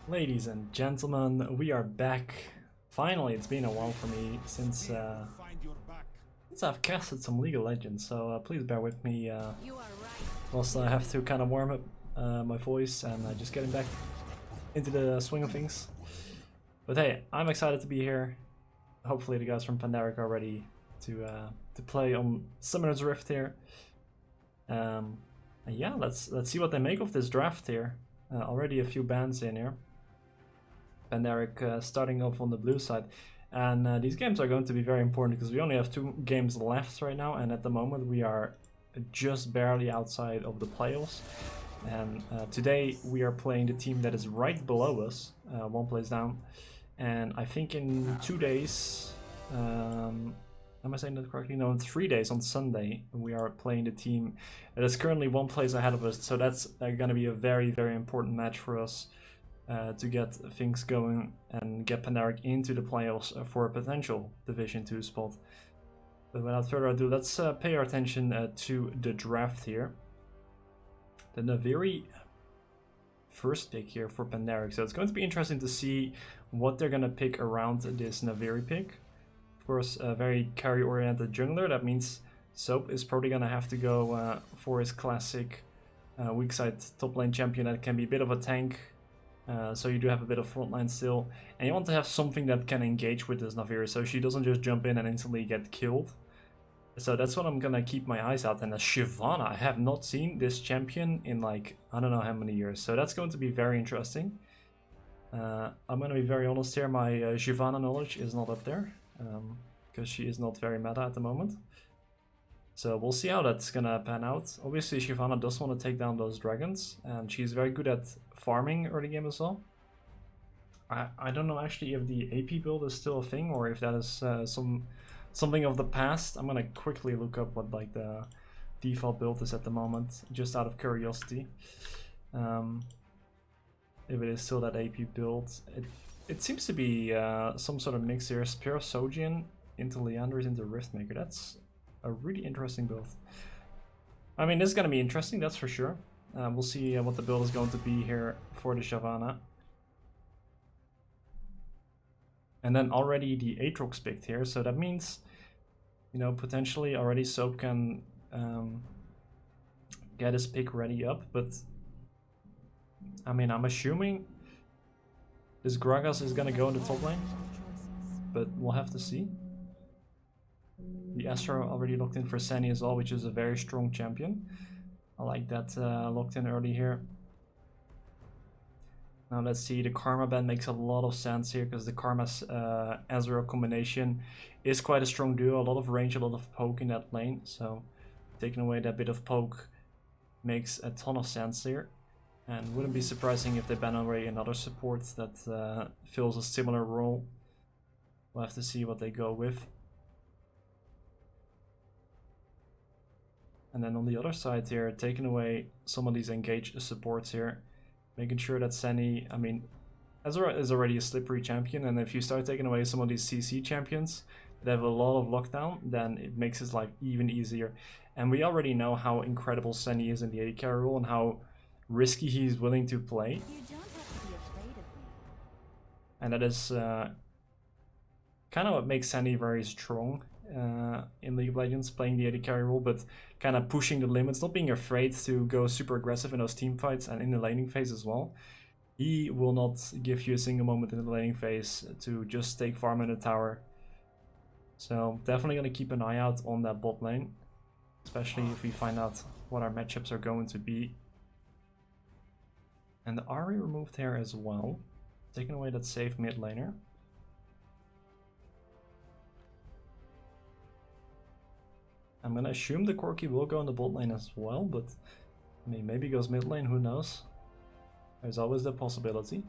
Ladies and gentlemen, we are back. Finally, it's been a while for me since I've casted some League of Legends, so please bear with me whilst I have to kind of warm up my voice and just getting back into the swing of things. But hey, I'm excited to be here. Hopefully the guys from Pandaric are ready to play on Summoner's Rift here. And yeah, let's see what they make of this draft here. Already a few bans in here. Pandaric starting off on the blue side. And these games are going to be very important because we only have 2 games left right now, and at the moment we are just barely outside of the playoffs. And today we are playing the team that is right below us, 1 place down. And I think in 2 days, am I saying that correctly? No, in 3 days on Sunday, we are playing the team that is currently 1 place ahead of us. So that's going to be a very, very important match for us. To get things going and get Pandaric into the playoffs for a potential Division 2 spot. But without further ado, let's pay our attention to the draft here. The very first pick here for Pandaric. So it's going to be interesting to see what they're going to pick around this Naviri pick. Of course, a very carry-oriented jungler. That means Soap is probably going to have to go for his classic weak side top lane champion that can be a bit of a tank. So you do have a bit of frontline still, and you want to have something that can engage with this Naviri, so she doesn't just jump in and instantly get killed. So that's what I'm gonna keep my eyes out. And a Shyvana, I have not seen this champion in like, I don't know how many years, so that's going to be very interesting. I'm gonna be very honest here, my Shyvana knowledge is not up there, because she is not very meta at the moment. So we'll see how that's gonna pan out. Obviously Shyvana does want to take down those dragons, and she's very good at farming early game as well. I don't know actually if the AP build is still a thing or if that is something of the past. I'm gonna quickly look up what like the default build is at the moment, just out of curiosity. If it is still that AP build. It seems to be some sort of mix here. Spear Sojian into Leandris into Riftmaker. That's a really interesting build. I mean, this is going to be interesting, that's for sure. We'll see what the build is going to be here for the Shyvana. And then already the Aatrox picked here, so that means, you know, potentially already Soap can get his pick ready up, but I mean, I'm assuming this Gragas is going to go in the top lane, but we'll have to see. The Astra already locked in for Senny as well, which is a very strong champion. I like that locked in early here. Now let's see, the Karma ban makes a lot of sense here because the Karma Ezreal combination is quite a strong duo. A lot of range, a lot of poke in that lane. So taking away that bit of poke makes a ton of sense here. And wouldn't be surprising if they ban already another support that fills a similar role. We'll have to see what they go with. And then on the other side here, taking away some of these engaged supports here, making sure that Senny, I mean, Ezra is already a slippery champion, and if you start taking away some of these CC champions that have a lot of lockdown, then it makes his life even easier. And we already know how incredible Senny is in the AD carry role and how risky he's willing to play. And that is kind of what makes Senny very strong in League of Legends, playing the AD carry role, but kind of pushing the limits, not being afraid to go super aggressive in those team fights and in the laning phase as well. He will not give you a single moment in the laning phase to just take farm in the tower. So definitely going to keep an eye out on that bot lane, especially if we find out what our matchups are going to be. And the Ahri removed here as well, taking away that safe mid laner. I'm gonna assume the Corki will go in the bot lane as well, but I mean, maybe goes mid lane, who knows? There's always the possibility.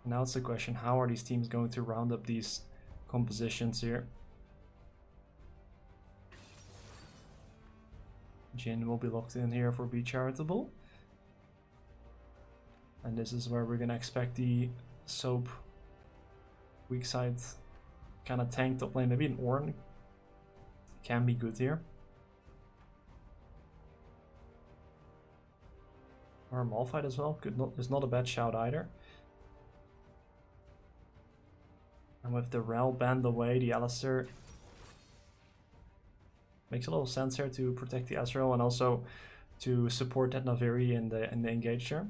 Now it's the question, how are these teams going to round up these compositions here? Jhin will be locked in here for BeeCharitable. And this is where we're gonna expect the Soap weak side kind of tank top lane, maybe an Ornn can be good here. Or Malphite as well. Good, not, it's not a bad shout either. And with the Rel banned away, the Alistair makes a little sense here to protect the Ezreal and also to support that Naviri in the engage here.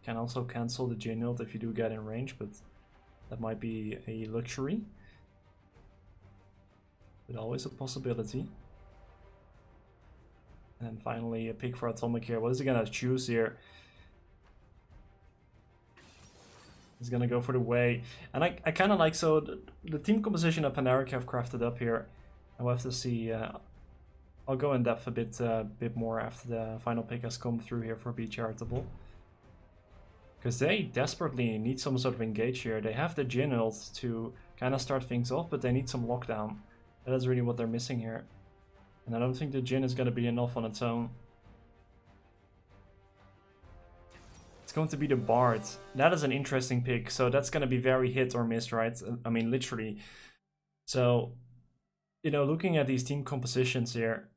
Can also cancel the Jhin ult if you do get in range, but that might be a luxury. But always a possibility. And finally a pick for Atomic here. What is he gonna choose here? He's gonna go for the way. And I kind of like, so the team composition of Pandaric have crafted up here. And we'll have to see. I'll go in depth a bit more after the final pick has come through here for BeeCharitable. Because they desperately need some sort of engage here. They have the Jhin ult to kind of start things off, but they need some lockdown. That is really what they're missing here. And I don't think the Jhin is going to be enough on its own. It's going to be the Bard. That is an interesting pick. So that's going to be very hit or miss, right? I mean, literally. So, you know, looking at these team compositions here,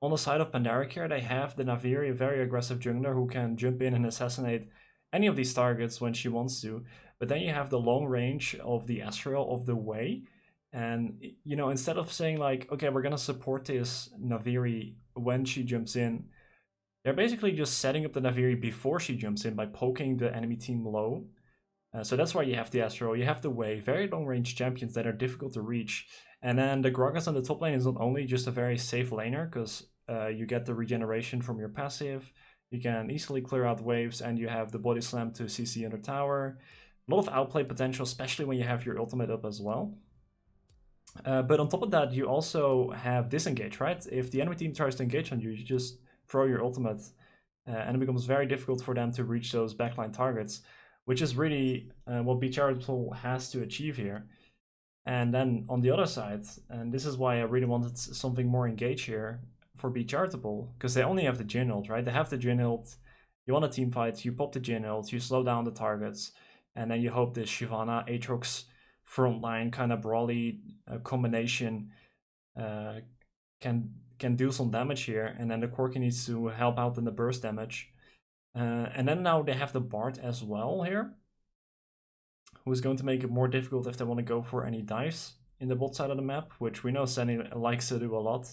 on the side of Pandaric here, they have the Naviri, a very aggressive jungler who can jump in and assassinate any of these targets when she wants to. But then you have the long range of the Ezreal of the Way. And, you know, instead of saying like, okay, we're going to support this Naviri when she jumps in, they're basically just setting up the Naviri before she jumps in by poking the enemy team low. So that's why you have the Ezreal, you have the Way, very long range champions that are difficult to reach. And then the Gragas on the top lane is not only just a very safe laner, because you get the regeneration from your passive, you can easily clear out waves, and you have the body slam to CC under tower. A lot of outplay potential, especially when you have your ultimate up as well. But on top of that, you also have disengage, right? If the enemy team tries to engage on you, you just throw your ultimate, and it becomes very difficult for them to reach those backline targets, which is really what BeeCharitable has to achieve here. And then on the other side, and this is why I really wanted something more engage here for BeeCharitable, because they only have the Jhin ult, right? They have the Jhin ult, you want a team fight, you pop the Jhin ult, you slow down the targets, and then you hope this Shyvana, Aatrox frontline kind of brawly combination can do some damage here, and then the Corki needs to help out in the burst damage. And then now they have the Bard as well here, who is going to make it more difficult if they want to go for any dives in the bot side of the map, which we know Sunny likes to do a lot.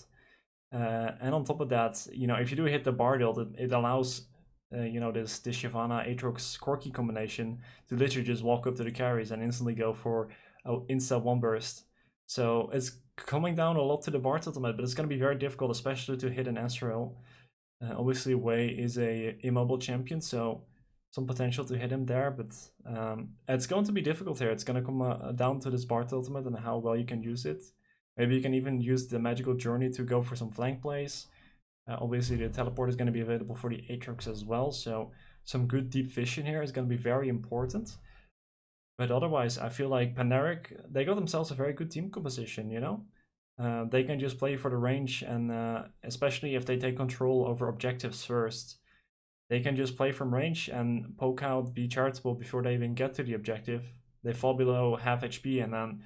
And on top of that, you know, if you do hit the Bard ult, it allows you know, this Shyvana Aatrox Corki combination to literally just walk up to the carries and instantly go for insta one burst. So it's coming down a lot to the Bard ultimate, but it's going to be very difficult, especially to hit an Ezreal. Obviously, Wei is a immobile champion, so some potential to hit him there, but it's going to be difficult here. It's going to come down to this Bard ultimate and how well you can use it. Maybe you can even use the magical journey to go for some flank plays. Obviously, the teleport is going to be available for the Aatrox as well, so some good deep vision here is going to be very important. But otherwise, I feel like Pandaric, they got themselves a very good team composition, you know? They can just play for the range, and especially if they take control over objectives first, they can just play from range and poke out BeeCharitable before they even get to the objective. They fall below half HP, and then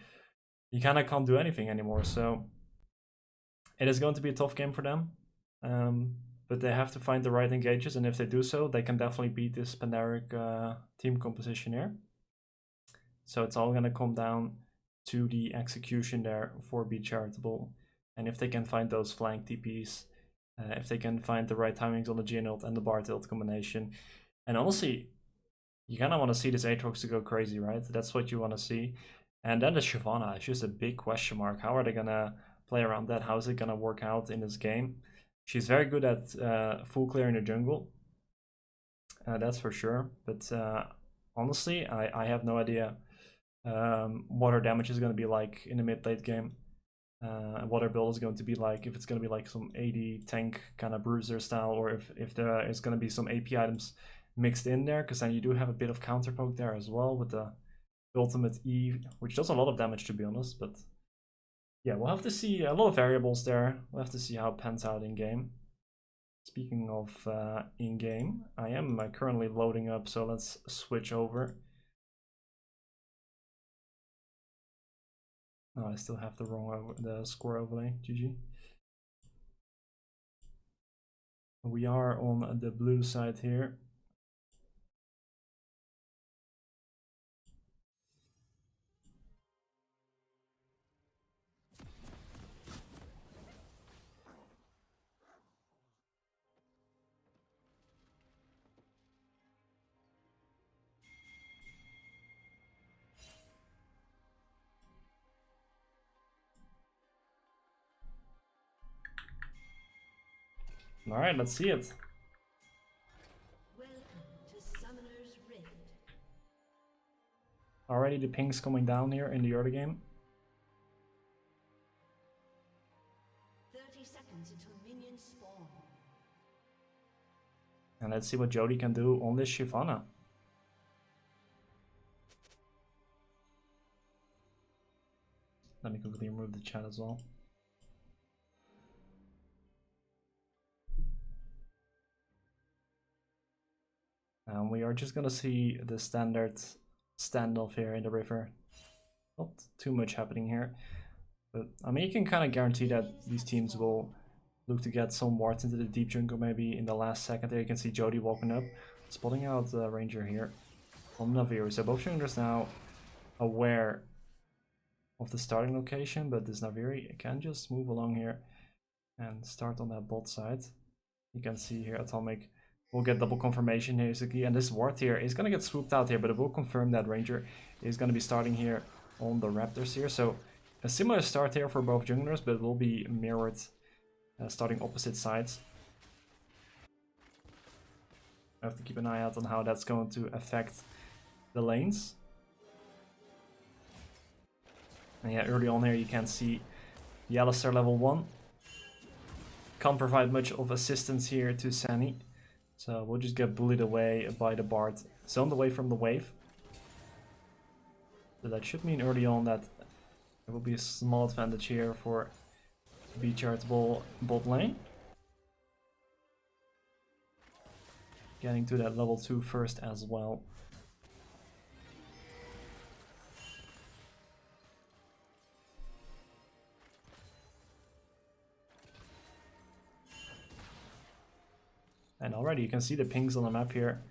you kind of can't do anything anymore. So it is going to be a tough game for them. But they have to find the right engages, and if they do so, they can definitely beat this Pandaric team composition here. So it's all going to come down to the execution there for BeeCharitable, and if they can find those flank TPs, if they can find the right timings on the Jhin ult and the Bard ult combination. And honestly, you kind of want to see this Aatrox to go crazy, right? That's what you want to see. And then the Shyvana is just a big question mark. How are they going to play around that? How is it going to work out in this game? She's very good at full clearing the jungle, that's for sure. But honestly, I have no idea what her damage is going to be like in the mid-late game. What her build is going to be like, if it's going to be like some AD tank kind of bruiser style, or if there is going to be some AP items mixed in there, because then you do have a bit of counter poke there as well with the ultimate E, which does a lot of damage, to be honest. But yeah, we'll have to see a lot of variables there. We'll have to see how it pans out in game. Speaking of in game, I am currently loading up, so let's switch over. Oh, I still have the wrong the score overlay. GG. We are on the blue side here. Alright, let's see it. Already the ping's coming down here in the early game. 30 seconds until minions spawn. And let's see what Jody can do on this Shyvana. Let me quickly remove the chat as well. And we are just gonna see the standard standoff here in the river. Not too much happening here. But I mean, you can kind of guarantee that these teams will look to get some wards into the deep jungle maybe in the last second. There you can see Jody walking up, spotting out the Ranger here on Naviri. So both junglers now aware of the starting location, but this Naviri can just move along here and start on that bot side. You can see here Atomic will get double confirmation here, basically, and this ward here is going to get swooped out here, but it will confirm that Ranger is going to be starting here on the Raptors here. So a similar start here for both junglers, but it will be mirrored, starting opposite sides. I have to keep an eye out on how that's going to affect the lanes. And yeah, early on here you can see the Alistar level 1. Can't provide much of assistance here to Sani. So we'll just get bullied away by the Bard, zoned away from the wave. So that should mean early on that there will be a small advantage here for BeeCharitable bot lane. Getting to that level 2 first as well. And already you can see the pings on the map here.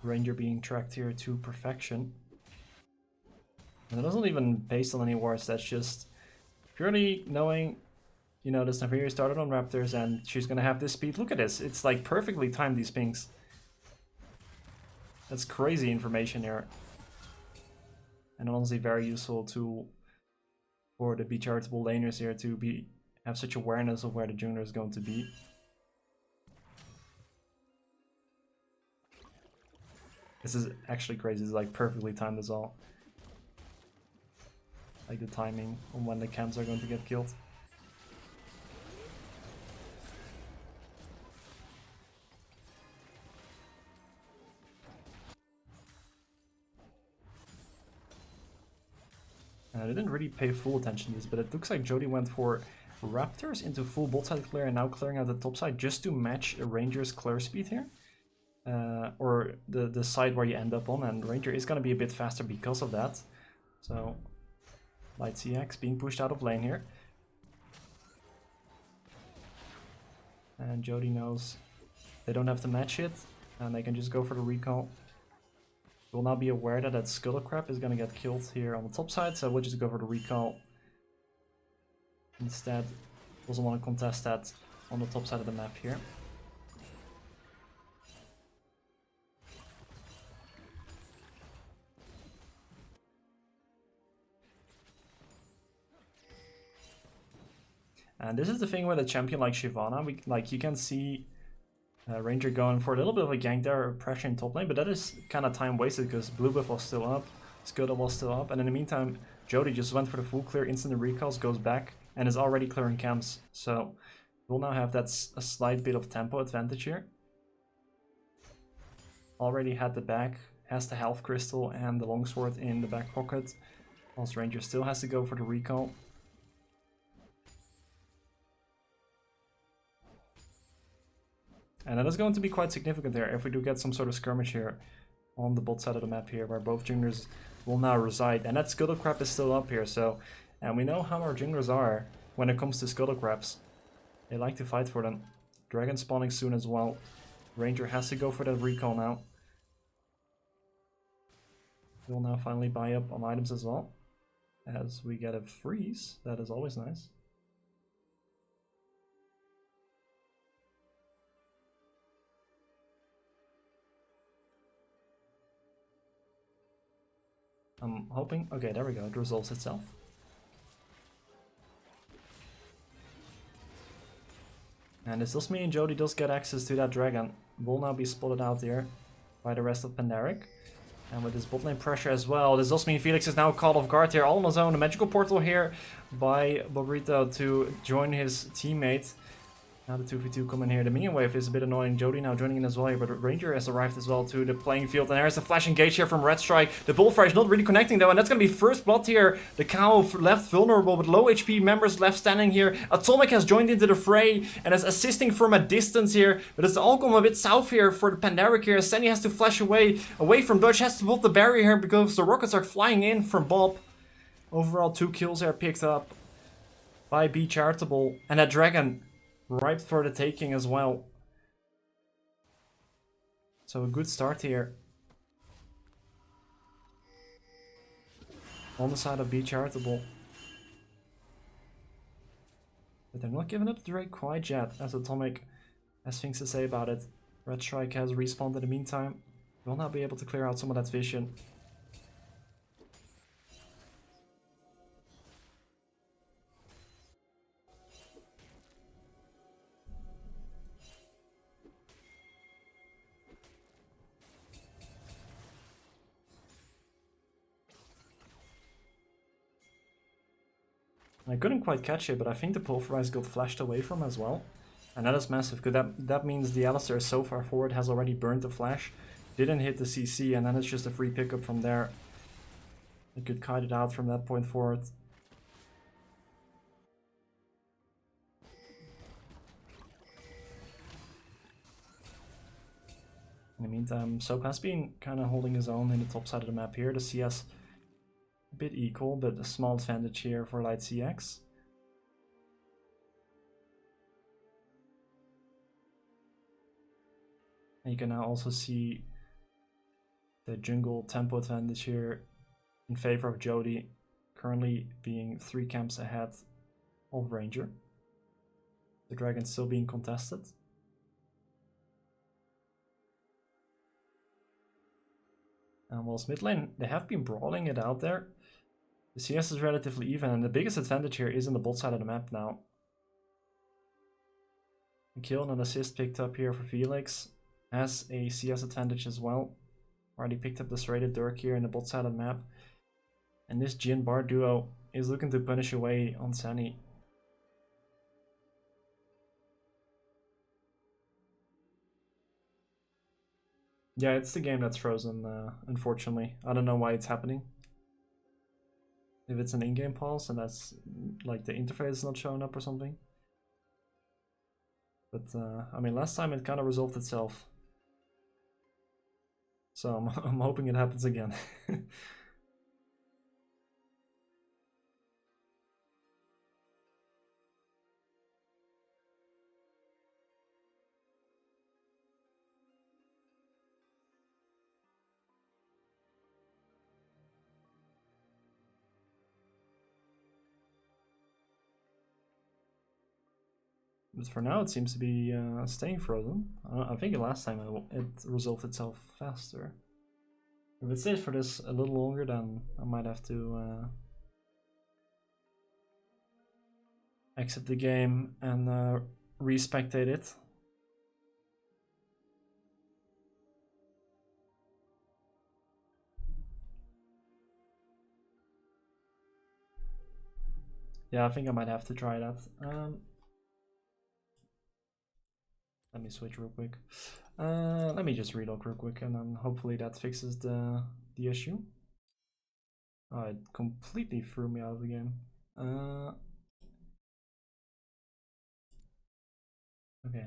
Ranger being tracked here to perfection. And it wasn't even based on any wards, that's just purely knowing, you know, this Naviri started on Raptors and she's gonna have this speed. Look at this, it's like perfectly timed, these pings. That's crazy information here. And honestly very useful tool for the BeeCharitable laners here to have such awareness of where the jungler is going to be. This is actually crazy, it's like perfectly timed as well. Like the timing on when the camps are going to get killed. I didn't really pay full attention to this, but it looks like Jody went for Raptors into full bot side clear and now clearing out the top side just to match a Ranger's clear speed here. Or the side where you end up on, and Ranger is going to be a bit faster because of that. So Light CX being pushed out of lane here. And Jody knows they don't have to match it, and they can just go for the recall. We'll now be aware that that Scuttlecrab is going to get killed here on the top side, so we'll just go for the recall. Instead, doesn't want to contest that on the top side of the map here. And this is the thing with a champion like Shyvana, like you can see Ranger going for a little bit of a gank there, pressure in top lane, but that is kind of time wasted because blue buff was still up, Scuttle was still up, and in the meantime Jody just went for the full clear, instant recalls, goes back, and is already clearing camps. So we'll now have a slight bit of tempo advantage here. Already had the back, has the health crystal and the longsword in the back pocket, whilst Ranger still has to go for the recall. And that is going to be quite significant there if we do get some sort of skirmish here on the bot side of the map here, where both junglers will now reside. And that Scuttlecrab is still up here, so... And we know how our junglers are when it comes to Scuttlecrabs. They like to fight for them. Dragon spawning soon as well. Ranger has to go for that recall now. We'll now finally buy up on items as well. As we get a freeze, that is always nice. I'm hoping, okay, there we go, it resolves itself. And this does mean Jody does get access to that dragon. Will now be spotted out here by the rest of Pandaric. And with his bot lane pressure as well, this does mean Felix is now caught off guard here all on his own. A magical portal here by Bobrito to join his teammate. Now the 2v2 come in here. The minion wave is a bit annoying. Jody now joining in as well here, but Ranger has arrived as well to the playing field. And there's a flash engage here from Red Strike. The Bullfryer is not really connecting though, and that's going to be first blood here. The cow left vulnerable with low HP members left standing here. Atomic has joined into the fray and is assisting from a distance here, but it's all come a bit south here for the Pandaric here. Senny has to flash away from Dodge, has to put the barrier here because the rockets are flying in from Bob. Overall 2 kills are picked up by BeeCharitable, and that dragon ripe for the taking as well. So a good start here on the side of BeeCharitable. But they're not giving up the Drake quite yet, as Atomic has things to say about it. Red Strike has respawned in the meantime. Will not be able to clear out some of that vision. I couldn't quite catch it, but I think the Pulverize got flashed away from as well. And that is massive, because that means the Alistair is so far forward, has already burned the flash, didn't hit the CC, and then it's just a free pickup from there. He could kite it out from that point forward. In the meantime, Soap has been kind of holding his own in the top side of the map here. The CS a bit equal, but a small advantage here for Light CX. And you can now also see the jungle tempo advantage here in favor of Jody, currently being 3 camps ahead of Ranger. The dragon still being contested. And whilst mid lane, they have been brawling it out there. The CS is relatively even, and the biggest advantage here is in the bot side of the map now. A kill and an assist picked up here for Felix. Has a CS advantage as well. Already picked up the serrated Dirk here in the bot side of the map. And this Jhin Bard duo is looking to punish away on Sunny. Yeah, it's the game that's frozen, unfortunately. I don't know why it's happening. If it's an in-game pause and that's like the interface is not showing up or something. But I mean, last time it kind of resolved itself. So I'm hoping it happens again. But for now, it seems to be staying frozen. I think last time it resolved itself faster. If it stays for this a little longer, then I might have to exit the game and re-spectate it. Yeah, I think I might have to try that. Let me switch real quick. Let me just relog real quick, and then hopefully that fixes the issue. Oh, it completely threw me out of the game. Okay.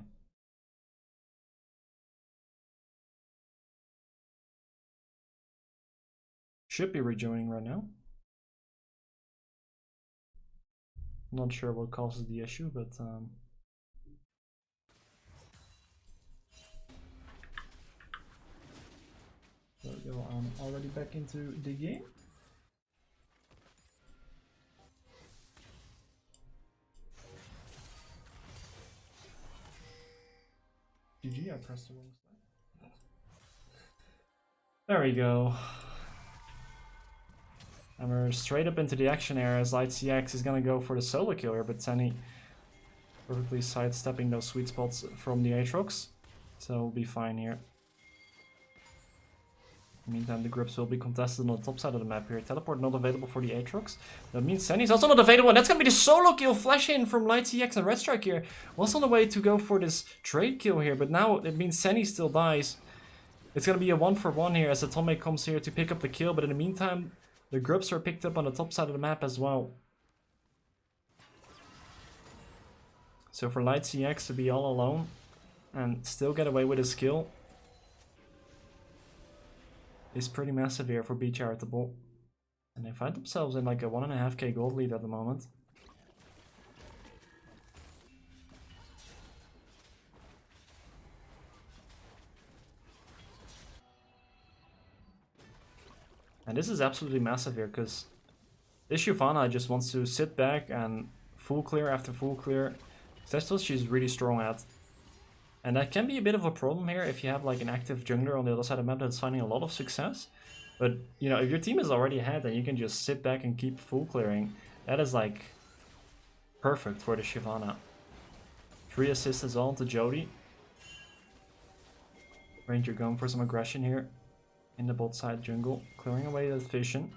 Should be rejoining right now. Not sure what causes the issue, but So I'm already back into the game. GG, I pressed the wrong slide. There we go. And we're straight up into the action area as Light CX is gonna go for the solo kill here, but Tenny perfectly sidestepping those sweet spots from the Aatrox. So we'll be fine here. In the meantime, the grips will be contested on the top side of the map here. Teleport not available for the Aatrox. That means Tenny's also not available, and that's gonna be the solo kill flash in from Light CX and Red Strike here. Was on the way to go for this trade kill here, but now it means Tenny still dies. It's gonna be a 1-for-1 here as Atomic comes here to pick up the kill, but in the meantime, the grips are picked up on the top side of the map as well. So for Light CX to be all alone and still get away with his kill is pretty massive here for BeeCharitable. And they find themselves in like a 1.5k gold lead at the moment. And this is absolutely massive here, because this Shyvana just wants to sit back and full clear after full clear. That's what she's really strong at. And that can be a bit of a problem here if you have like an active jungler on the other side of the map that's finding a lot of success. But, you know, if your team is already ahead and you can just sit back and keep full clearing, that is like perfect for the Shyvana. 3 assists as well to Jody. Ranger going for some aggression here in the bot side jungle, clearing away that vision.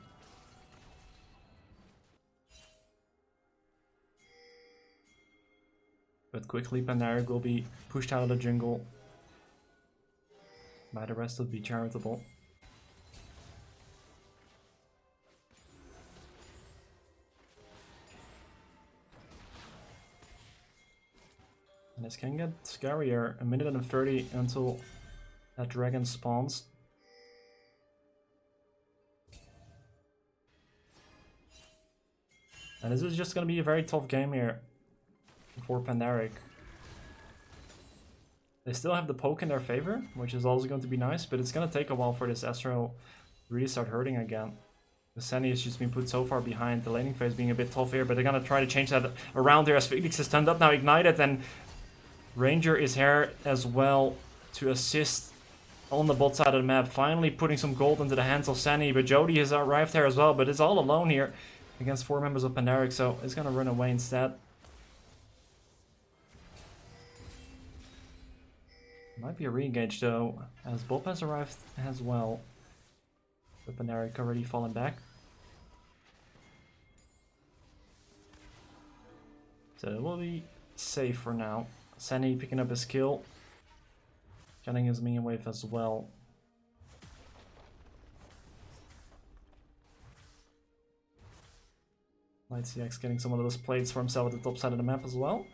But quickly Pandaric will be pushed out of the jungle by the rest of BeeCharitable. And this can get scarier. 1:30 until that dragon spawns. And this is just going to be a very tough game here for Pandaric. They still have the poke in their favor, which is also going to be nice, but it's going to take a while for this Ezreal really start hurting again. The Senny has just been put so far behind, the laning phase being a bit tough here, but they're going to try to change that around here as Felix is turned up now, ignited, and Ranger is here as well to assist on the bot side of the map, finally putting some gold into the hands of Senny, but Jody has arrived here as well, but it's all alone here against 4 members of Pandaric, so it's going to run away instead. Might be a re-engage though, as Bob has arrived as well. But Pandaric already fallen back. So it will be safe for now. Senny picking up his kill. Getting his minion wave as well. Light CX getting some of those plates for himself at the top side of the map as well.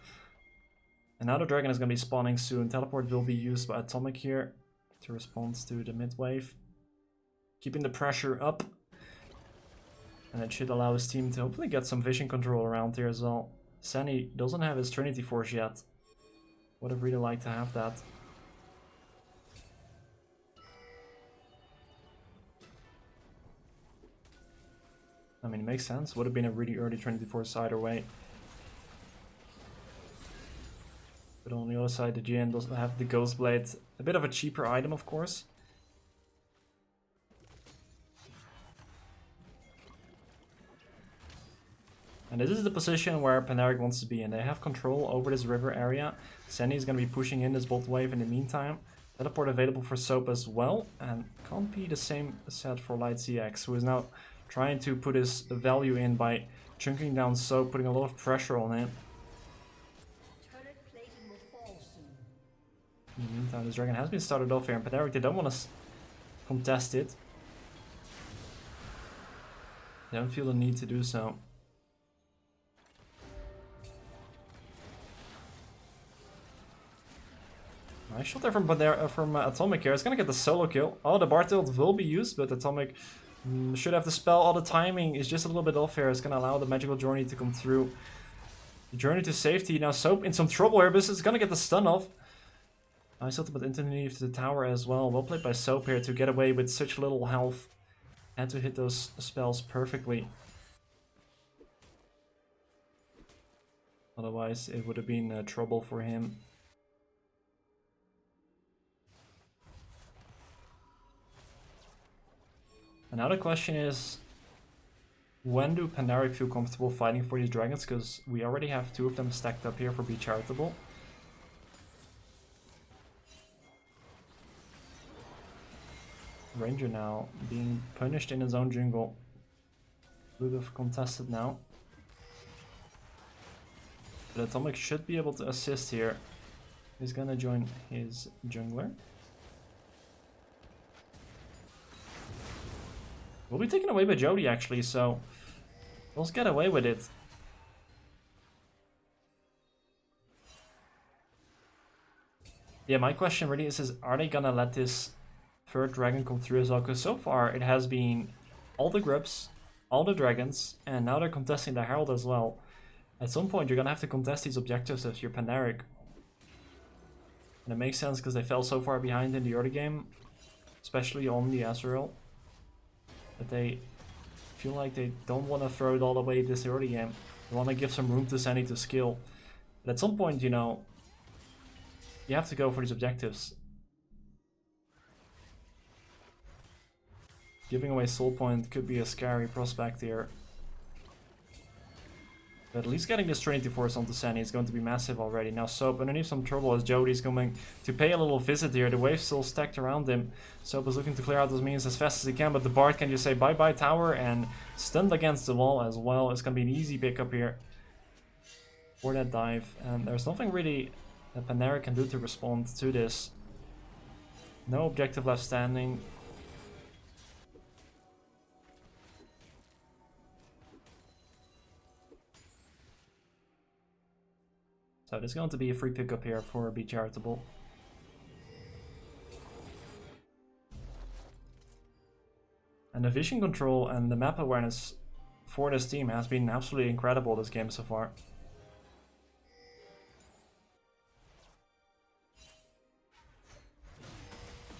And now the dragon is going to be spawning soon. Teleport will be used by Atomic here to respond to the mid wave. Keeping the pressure up. And it should allow his team to hopefully get some vision control around here as well. Senny doesn't have his Trinity Force yet. Would have really liked to have that. I mean, it makes sense. Would have been a really early Trinity Force either way. But on the other side, the GN doesn't have the Ghost Blade. A bit of a cheaper item, of course. And this is the position where Pandaric wants to be in. They have control over this river area. Senny is going to be pushing in this bot wave in the meantime. Teleport available for Soap as well. And can't be the same set for Light CX, who is now trying to put his value in by chunking down Soap, putting a lot of pressure on it. In the meantime, this dragon has been started off here, and Pandaric, they don't want to contest it. They don't feel the need to do so. Nice shot there from Atomic here. It's gonna get the solo kill. Oh, the Bar Tilt will be used, but Atomic should have the spell. All the timing is just a little bit off here. It's gonna allow the magical journey to come through. The journey to safety. Now Soap in some trouble here, but it's gonna get the stun off. Nice ultimate underneath the tower as well. Well played by Soap here to get away with such little health and to hit those spells perfectly. Otherwise, it would have been trouble for him. And now the question is, when do Pandaric feel comfortable fighting for these dragons? Because we already have 2 of them stacked up here for BeeCharitable. Ranger now being punished in his own jungle. Would have contested now. But Atomic should be able to assist here. He's gonna join his jungler. Will be taken away by Jody actually, so let's get away with it. Yeah, my question really is are they gonna let this third dragon come through as well? Because so far it has been all the Grubs, all the dragons, and now they're contesting the Herald as well. At some point you're gonna have to contest these objectives if you're Pandaric. And it makes sense because they fell so far behind in the early game, especially on the Azrael, that they feel like they don't want to throw it all away this early game. They want to give some room to Sandy to skill. But at some point, you know, you have to go for these objectives. Giving away Soul Point could be a scary prospect here. But at least getting this Trinity Force onto Sandy is going to be massive already. Now Soap underneath some trouble as Jody's going to pay a little visit here. The wave's still stacked around him. Soap is looking to clear out those minions as fast as he can, but the Bard can just say bye-bye tower and stunned against the wall as well. It's going to be an easy pickup here for that dive. And there's nothing really that Pandaric can do to respond to this. No objective left standing. So there's going to be a free pickup here for BeeCharitable. And the vision control and the map awareness for this team has been absolutely incredible this game so far.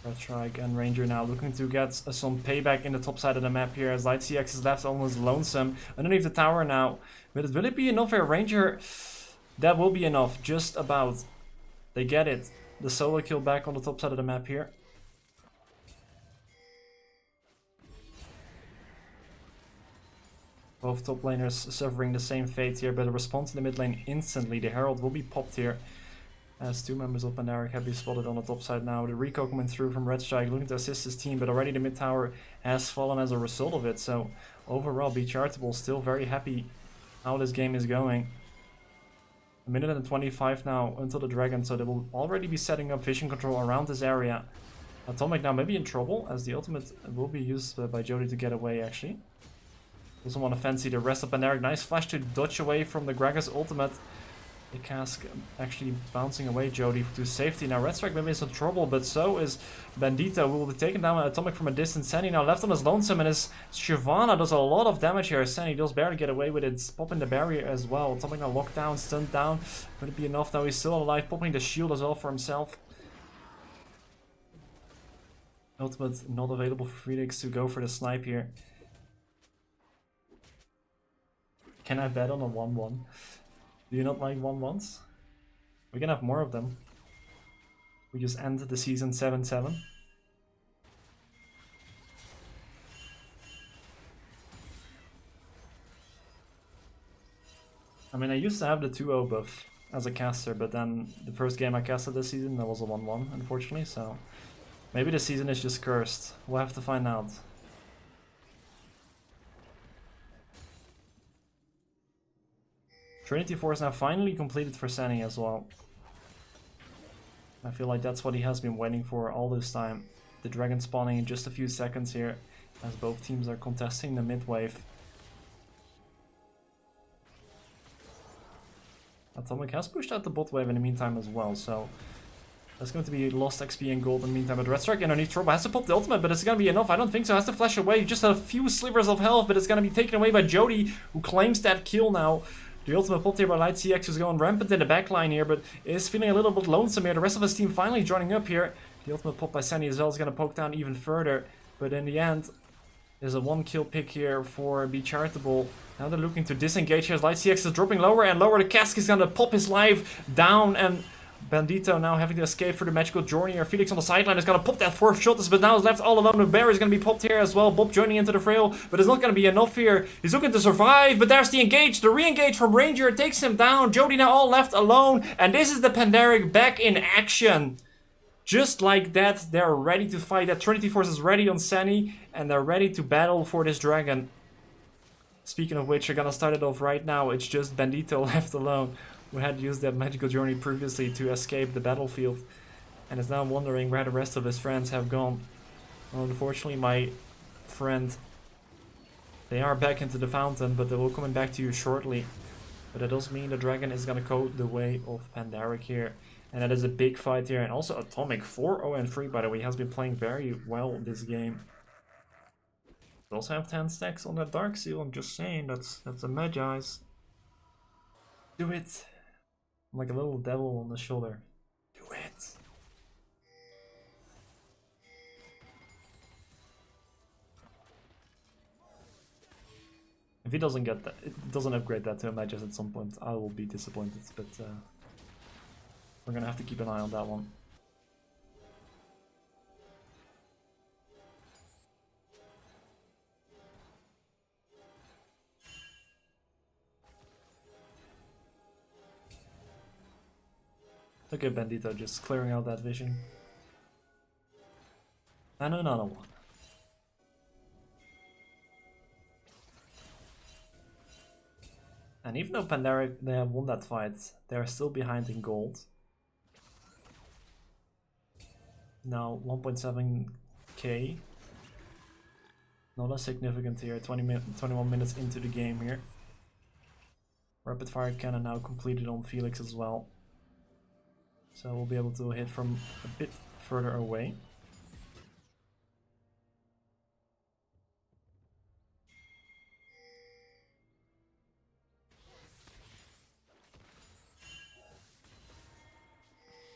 Red Strike and Ranger now looking to get some payback in the top side of the map here as Light CX is left almost lonesome underneath the tower now. But will it be enough here? Ranger... That will be enough, just about. They get it. The solo kill back on the top side of the map here. Both top laners suffering the same fate here, but a response in the mid lane instantly. The Herald will be popped here as 2 members of Pandaric have been spotted on the top side now. The Rico coming through from Red Strike looking to assist his team, but already the mid tower has fallen as a result of it. So overall, BeeCharitable still very happy how this game is going. A minute and 25 now until the dragon, so they will already be setting up vision control around this area. Atomic now maybe in trouble, as the ultimate will be used by Jody to get away actually. Doesn't want to fancy the rest of Pandaric. Nice flash to dodge away from the Gragas ultimate. The cask actually bouncing away Jody to safety. Now Red Strike maybe in some trouble, but so is Bandito, who will be taken down by Atomic from a distance. Sandy now left on his lonesome, and his Shyvana does a lot of damage here. Sandy does barely get away with it, popping the barrier as well. Atomic now locked down, stunned down. Could it be enough? Now he's still alive, popping the shield as well for himself. Ultimate not available for Felix to go for the snipe here. Can I bet on a 1-1? Do you not like 1-1s? We can have more of them. We just ended the season 7-7. I mean, I used to have the 2-0 buff as a caster, but then the first game I casted this season, that was a 1-1, unfortunately, so... Maybe the season is just cursed. We'll have to find out. Trinity Force now finally completed for Sunny as well. I feel like that's what he has been waiting for all this time. The dragon spawning in just a few seconds here, as both teams are contesting the mid wave. Atomic has pushed out the bot wave in the meantime as well, so that's going to be lost XP and gold in the meantime. But Red Strike underneath trouble has to pop the ultimate, but it's going to be enough. I don't think so. Has to flash away. Just a few slivers of health, but it's going to be taken away by Jody, who claims that kill now. The ultimate pop here by Light CX, who's going rampant in the backline here, but is feeling a little bit lonesome here. The rest of his team finally joining up here. The ultimate pop by Sandy as well is going to poke down even further. But in the end, there's a 1-kill pick here for BeeCharitable. Now they're looking to disengage here as Light CX is dropping lower and lower. The cask is going to pop his life down, and Bandito now having to escape through the magical journey here. Felix on the sideline is going to pop that 4th shot, but now is left all alone. The bear is going to be popped here as well. Bob joining into the frail, but it's not going to be enough here. He's looking to survive, but there's the engage. The re-engage from Ranger takes him down. Jody now all left alone, and this is the Pandaric back in action. Just like that, they're ready to fight. That Trinity Force is ready on Sunny, and they're ready to battle for this dragon. Speaking of which, we're gonna start it off right now. It's just Bandito left alone, who had used that magical journey previously to escape the battlefield, and is now wondering where the rest of his friends have gone. Well, unfortunately, my friend, they are back into the fountain, but they will come back to you shortly. But that does mean the dragon is gonna go the way of Pandaric here. And that is a big fight here. And also Atomic 4-0-3, by the way, has been playing very well this game. They also have 10 stacks on that Dark Seal. I'm just saying, that's a Magi's. Do it. I'm like a little devil on the shoulder. Do it. If he doesn't get that, it doesn't upgrade that to a Magi's at some point, I will be disappointed. But we're gonna have to keep an eye on that one. Look at Bandito just clearing out that vision. And another one. And even though Pandaric, they have won that fight, they are still behind in gold. Now 1.7k. Not as significant here. 21 minutes into the game here. Rapid fire cannon now completed on Felix as well. So we'll be able to hit from a bit further away.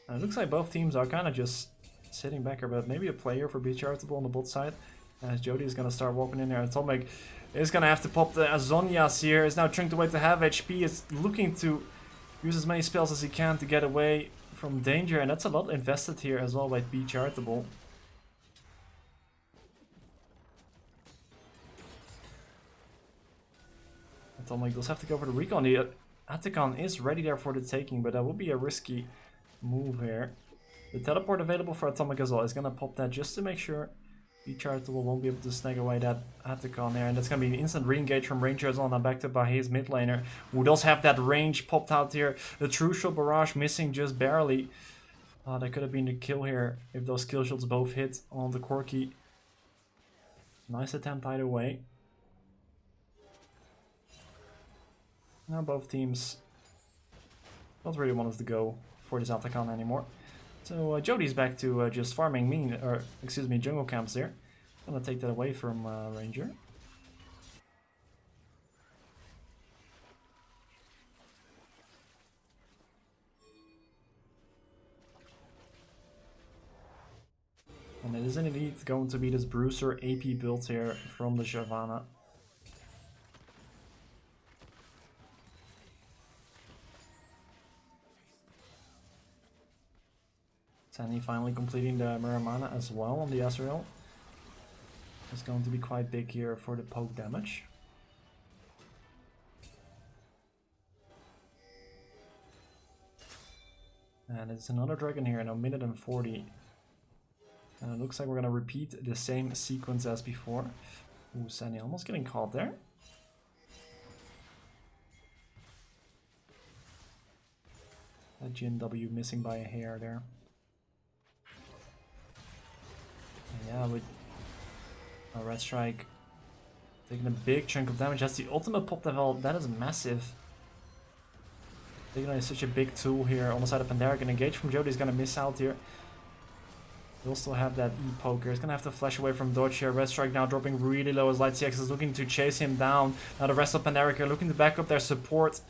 And it looks like both teams are kind of just sitting back here, but maybe a player for BeeCharitable on the bot side. As Jody is going to start walking in there. Atomic is going to have to pop the Azonias here. Is now trying to wait to have HP. Is looking to use as many spells as he can to get away from danger. And that's a lot invested here as well by BeeCharitable. Atomic does have to go for the recon. The Atacon is ready there for the taking, but that would be a risky move here. The teleport available for Atomic as well is going to pop that just to make sure BeeCharitable won't be able to snag away that Atacon there. And that's going to be an instant re-engage from Ranger as well. Now back to by his mid laner, who does have that range popped out here. The True Shot Barrage missing just barely. That could have been the kill here if those kill shots both hit on the Corki. Nice attempt either way. Now both teams don't really want us to go for this Atacon anymore. So Jody's back to just farming jungle camps there. Gonna take that away from Ranger. And it is indeed going to be this Bruiser AP build here from the Shyvana. Sandy finally completing the Miramana as well on the Azrael. It's going to be quite big here for the poke damage. And it's another dragon here in a minute and 40. And it looks like we're going to repeat the same sequence as before. Ooh, Sandy almost getting caught there. That GNW missing by a hair there. Yeah, with a Red Strike taking a big chunk of damage. That's the ultimate pop level. That is massive. Digna is such a big tool here on the side of Pandaric, and engage from Jody is going to miss out here. We'll still have that E-poker. He's going to have to flash away from dodge here. Red Strike now dropping really low as Light CX is looking to chase him down. Now the rest of Pandaric are looking to back up their support.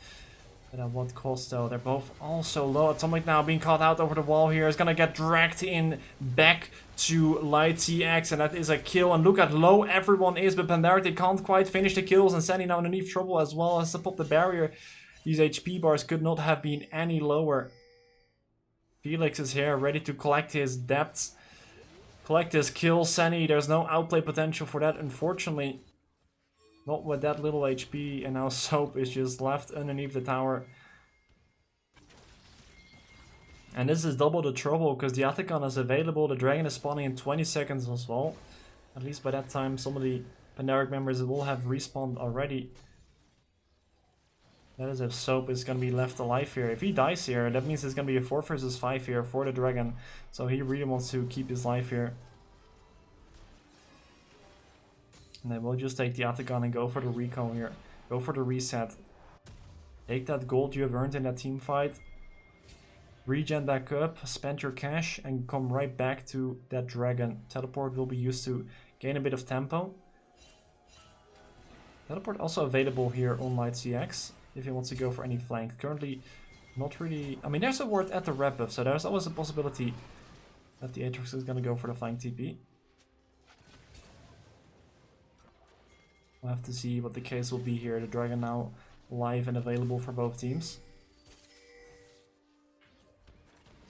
But at what cost though? They're both also low. Atomic now being caught out over the wall here. Is gonna get dragged in back to Light CX, and that is a kill. And look at low everyone is, but Pandaric, they can't quite finish the kills, and Sandy now underneath trouble as well as to pop the barrier. These HP bars could not have been any lower. Felix is here, ready to collect his debts. Collect his kill. Sandy, there's no outplay potential for that, unfortunately. Not with that little HP, and now Soap is just left underneath the tower. And this is double the trouble, because the Athicon is available, the Dragon is spawning in 20 seconds as well. At least by that time, some of the Pandaric members will have respawned already. That is if Soap is going to be left alive here. If he dies here, that means it's going to be a 4 versus 5 here for the Dragon. So he really wants to keep his life here. And they will just take the Athicon and go for the recon here. Go for the reset. Take that gold you have earned in that team fight. Regen back up, spend your cash, and come right back to that Dragon. Teleport will be used to gain a bit of tempo. Teleport also available here on Light CX if he wants to go for any flank. Currently, not really. I mean, there's a ward at the red buff, so there's always a possibility that the Aatrox is going to go for the flank TP. We'll have to see what the case will be here. The Dragon now live and available for both teams.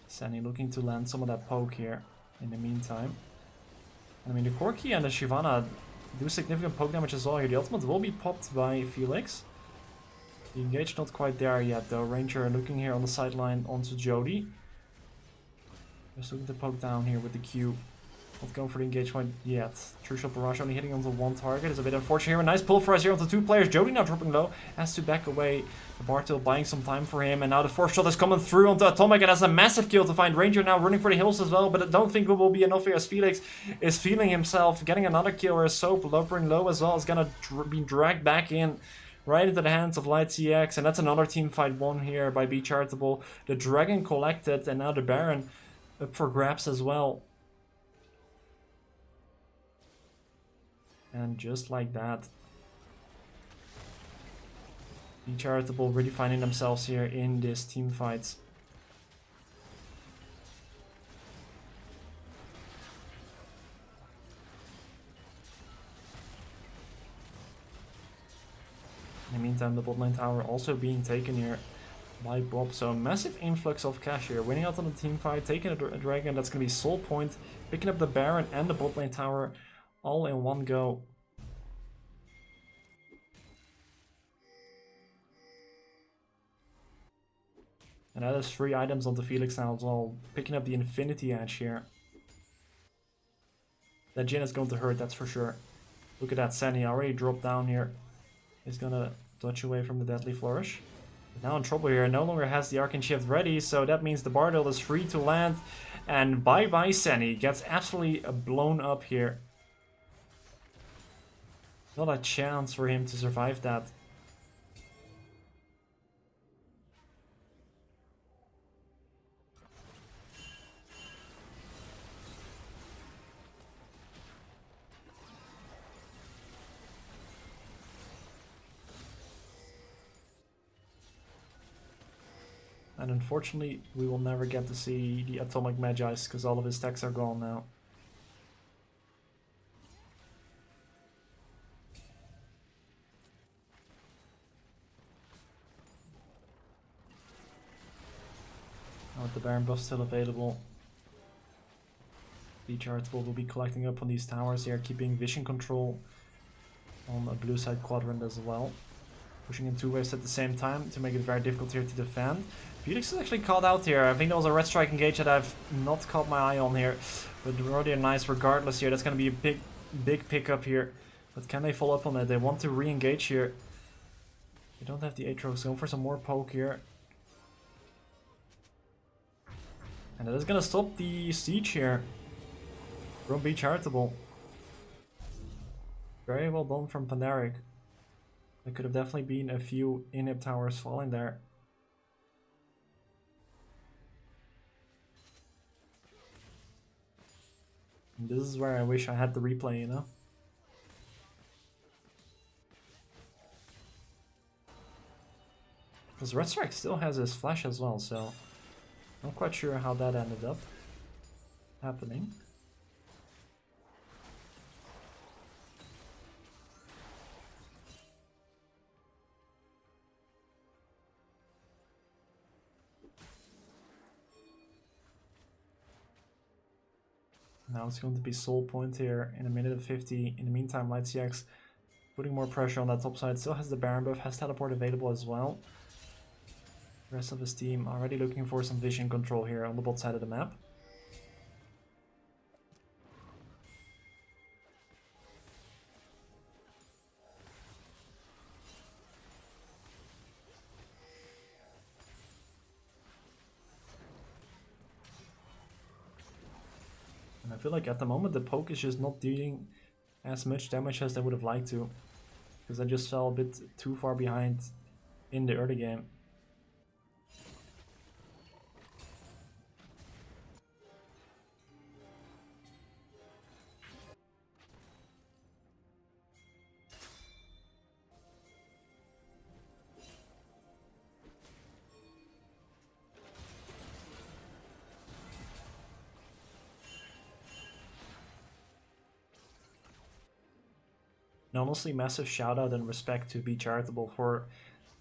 Sandy looking to land some of that poke here in the meantime. I mean, the Corki and the Shyvana do significant poke damage as well here. The ultimate will be popped by Felix. The engage not quite there yet though. Ranger looking here on the sideline onto Jody. Just looking to poke down here with the Q. Not going for the engagement yet. True Shot Barrage only hitting onto one target. It's a bit unfortunate here. A nice pull for us here onto 2 players. Jody now dropping low. Has to back away. The Bartil buying some time for him. And now the 4th shot is coming through onto Atomic. And that's a massive kill to find. Ranger now running for the hills as well. But I don't think it will be enough here as Felix is feeling himself. Getting another kill here. Soap lowering low as well. Is going to be dragged back in. Right into the hands of Light CX. And that's another team fight won here by BeeCharitable. The Dragon collected. And now the Baron up for grabs as well. And just like that, BeeCharitable really finding themselves here in this team fight. In the meantime, the bot lane tower also being taken here by Bob. So a massive influx of cash here. Winning out on the team fight, taking a Dragon. That's going to be Soul Point, picking up the Baron and the bot lane tower. All in one go. And that is 3 items onto Felix now as well. Picking up the Infinity Edge here. That Jhin is going to hurt, that's for sure. Look at that, Sandy already dropped down here. He's gonna dodge away from the Deadly Flourish. But now in trouble here, no longer has the Arcane Shift ready, so that means the Bardill is free to land. And bye-bye Sandy, gets absolutely blown up here. Not a chance for him to survive that. And unfortunately, we will never get to see the Atomic Magi's because all of his stacks are gone now. With the Baron buff still available, BeeCharitable will be collecting up on these towers here, keeping vision control on a blue side quadrant as well. Pushing in 2 waves at the same time to make it very difficult here to defend. Felix is actually caught out here. I think there was a red strike engage that I've not caught my eye on here. But really nice regardless here. That's going to be a big pickup here. But can they follow up on it? They want to re-engage here. They don't have the Aatrox. Going for some more poke here. And that is going to stop the siege here from BeeCharitable. Very well done from Pandaric. There could have definitely been a few inhib towers falling there. And this is where I wish I had the replay, you know? Because Red Strike still has his flash as well, so not quite sure how that ended up happening. Now it's going to be Soul Point here in a minute and 50. In the meantime, Light CX putting more pressure on that top side. Still has the Baron buff, has teleport available as well. The rest of his team already looking for some vision control here on the bot side of the map. And I feel like at the moment the poke is just not dealing as much damage as they would have liked to. Because I just fell a bit too far behind in the early game. And honestly, massive shout out and respect to BeeCharitable for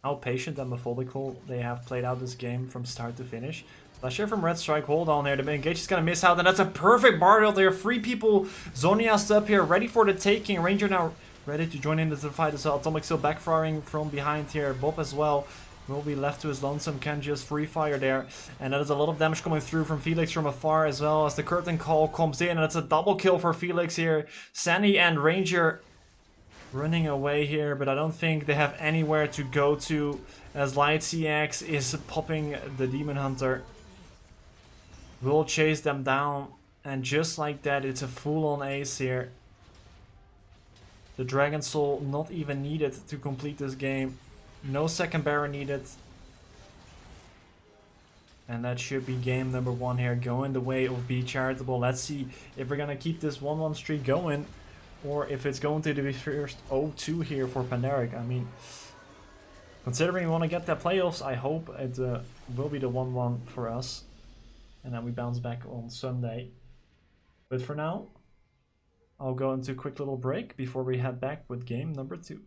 how patient and methodical they have played out this game from start to finish. Flash here from Red Strike, hold on here, the engage is gonna miss out, and that's a perfect bar build there. 3 people, Zonia's up here, ready for the taking. Ranger now ready to join in the fight as well. Atomic still backfiring from behind here. Bob as well will be left to his lonesome, can just free fire there. And that is a lot of damage coming through from Felix from afar as well as the curtain call comes in. And it's a double kill for Felix here. Sandy and Ranger running away here, but I don't think they have anywhere to go to as Light CX is popping the Demon Hunter. Will chase them down, and just like that, it's a full-on ace here. The Dragon Soul not even needed to complete this game. No second Baron needed. And that should be game number 1 here, going the way of BeeCharitable. Let's see if we're gonna keep this 1-1 streak going, or if it's going to be first 0-2 here for Pandaric. I mean, considering we want to get that playoffs, I hope it will be the 1-1 for us. And then we bounce back on Sunday. But for now, I'll go into a quick little break before we head back with game number 2.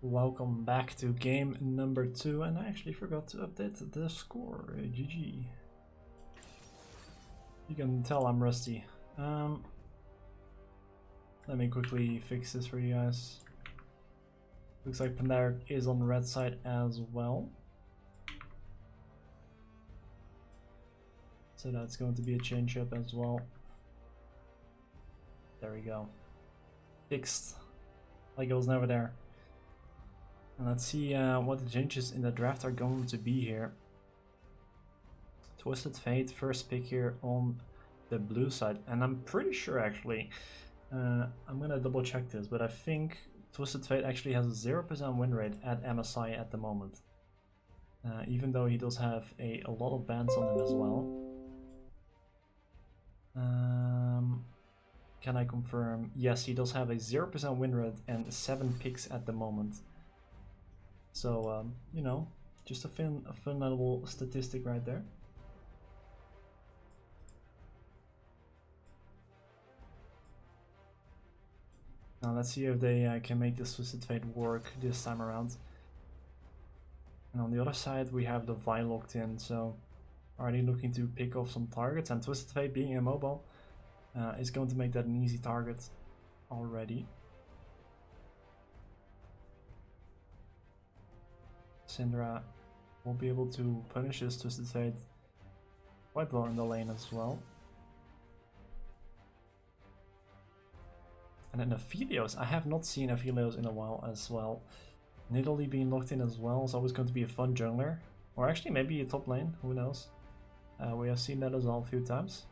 Welcome back to game number 2, and I actually forgot to update the score. GG. You can tell I'm rusty. Let me quickly fix this for you guys. Looks like Pandaric is on the red side as well. So that's going to be a change up as well. There we go. Fixed. Like it was never there. And let's see what the changes in the draft are going to be here. Twisted Fate, first pick here on the blue side. And I'm pretty sure actually, I'm gonna double check this, but I think Twisted Fate actually has a 0% win rate at MSI at the moment. Even though he does have a lot of bans on him as well. Can I confirm? Yes, he does have a 0% win rate and 7 picks at the moment. So, you know, just a fun little statistic right there. Now let's see if they can make this Twisted Fate work this time around. And on the other side we have the Vi locked in, so already looking to pick off some targets, and Twisted Fate being immobile is going to make that an easy target already. Syndra will be able to punish this Twisted Fate quite well in the lane as well. And then Aphelios, I have not seen Aphelios in a while as well. Nidalee being locked in as well is always going to be a fun jungler. Or actually maybe a top lane, who knows. We have seen that as well a few times.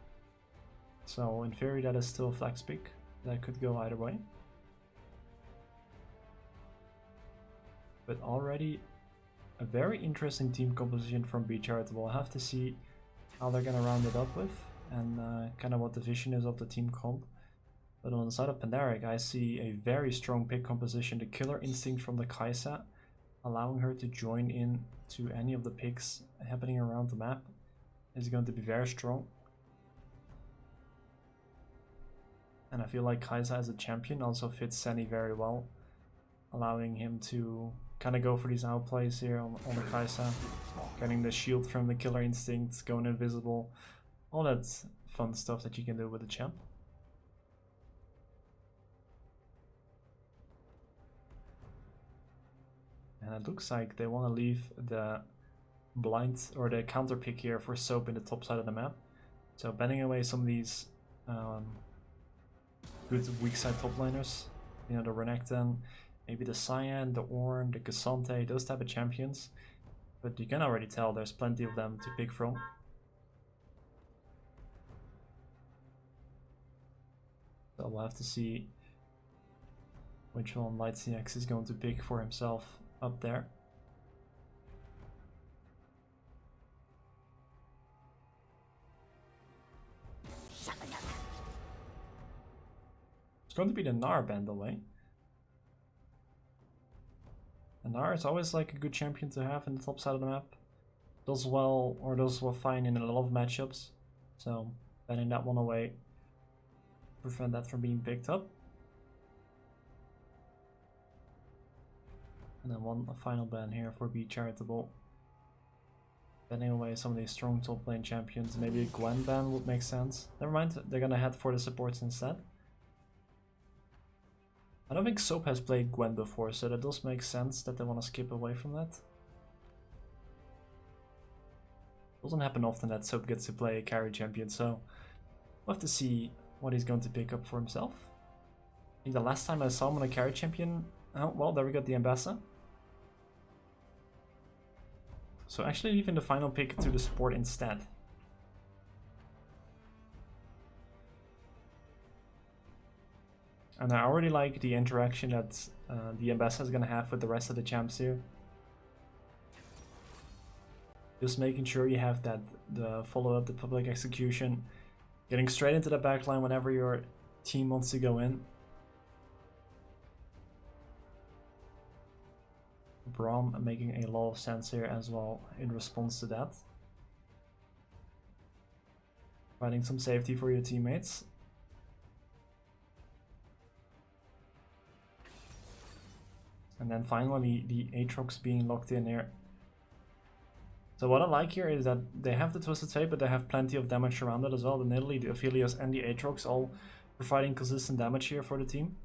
So in theory that is still a flex pick. That could go either way. But already a very interesting team composition from BeeCharitable. I'll have to see how they're gonna round it up with, and kind of what the vision is of the team comp. But on the side of Pandaric, I see a very strong pick composition. The Killer Instinct from the Kai'Sa, allowing her to join in to any of the picks happening around the map, is going to be very strong. And I feel like Kai'Sa as a champion also fits Senny very well, allowing him to kind of go for these outplays here on the Kai'Sa, getting the shield from the Killer Instinct, going invisible, all that fun stuff that you can do with the champ. And it looks like they want to leave the blind or the counter pick here for Soap in the top side of the map. So banning away some of these good weak side top laners, you know, the Renekton, maybe the Cyan, the Ornn, the Cassante, those type of champions. But you can already tell there's plenty of them to pick from. So we'll have to see which one LightCX is going to pick for himself up there. It's going to be the Gnar, by the way. And Gnar is always like a good champion to have in the top side of the map. Does well, or does well fine in a lot of matchups. So banning that one away, prevent that from being picked up. And then a final ban here for BeeCharitable. Banning away some of these strong top lane champions. Maybe a Gwen ban would make sense. Never mind, they're gonna head for the supports instead. I don't think Soap has played Gwen before, so that does make sense that they want to skip away from that. Doesn't happen often that Soap gets to play a carry champion, so we'll have to see what he's going to pick up for himself. I think the last time I saw him on a carry champion, oh well, there we got the Ambassa. So actually leaving the final pick to the support instead. And I already like the interaction that the Ambassa is gonna have with the rest of the champs here. Just making sure you have the follow up, the public execution, getting straight into the backline whenever your team wants to go in. Braum making a lot of sense here as well in response to that. Providing some safety for your teammates. And then finally the Aatrox being locked in here. So what I like here is that they have the Twisted Fate, but they have plenty of damage around it as well. The Nidalee, the Aphelios, and the Aatrox all providing consistent damage here for the team.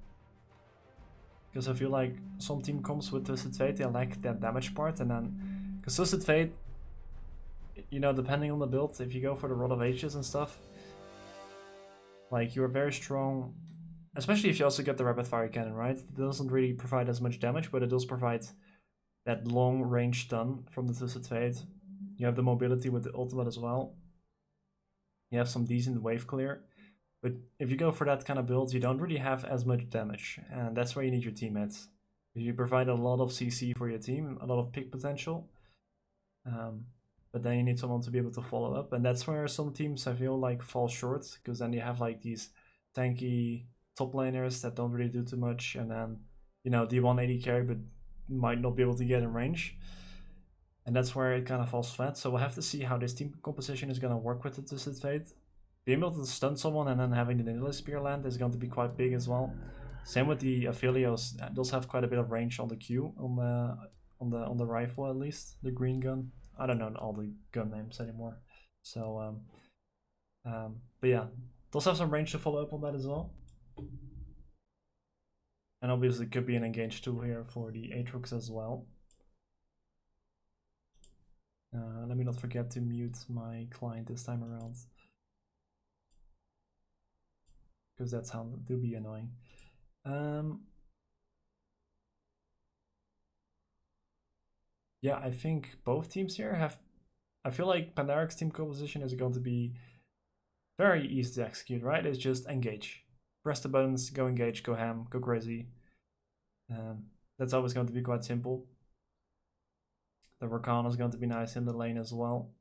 Because I feel like some team comes with Twisted Fate, they lack that damage part, and then because Twisted Fate, you know, depending on the build, if you go for the Rod of Ages and stuff, like you're very strong, especially if you also get the Rapid Fire Cannon, right? It doesn't really provide as much damage, but it does provide that long range stun from the Twisted Fate. You have the mobility with the ultimate as well. You have some decent wave clear. But if you go for that kind of build, you don't really have as much damage. And that's where you need your teammates. You provide a lot of CC for your team, a lot of pick potential. But then you need someone to be able to follow up. And that's where some teams, I feel like, fall short. Because then you have like these tanky top laners that don't really do too much. And then, you know, the 180 carry, but might not be able to get in range. And that's where it kind of falls flat. So we'll have to see how this team composition is going to work with the Twisted Fate. Being able to stun someone and then having the Nidalee Spear land is going to be quite big as well. Same with the Aphelios. Those have quite a bit of range on the Q, on the rifle at least, the green gun. I don't know all the gun names anymore. So, but yeah, those have some range to follow up on that as well. And obviously could be an engage tool here for the Aatrox as well. Let me not forget to mute my client this time around, because that sound do be annoying. Yeah, I think both teams here have. I feel like Pandaric's team composition is going to be very easy to execute, right? It's just engage. Press the buttons, go engage, go ham, go crazy. That's always going to be quite simple. The Rakan is going to be nice in the lane as well.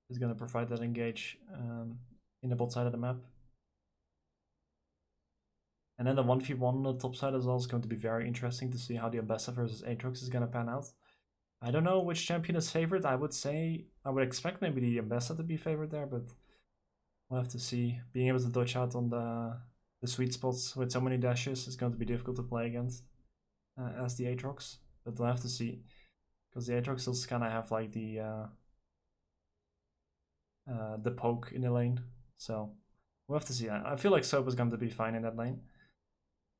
He's going to provide that engage in the bot side of the map. And then the 1v1 on the top side as well is going to be very interesting to see how the Ambassador versus Aatrox is going to pan out. I don't know which champion is favored. I would expect maybe the Ambassador to be favored there, but we'll have to see. Being able to dodge out on the sweet spots with so many dashes is going to be difficult to play against as the Aatrox, but we'll have to see. Because the Aatrox does kind of have like the poke in the lane, so we'll have to see. I feel like Soap is going to be fine in that lane,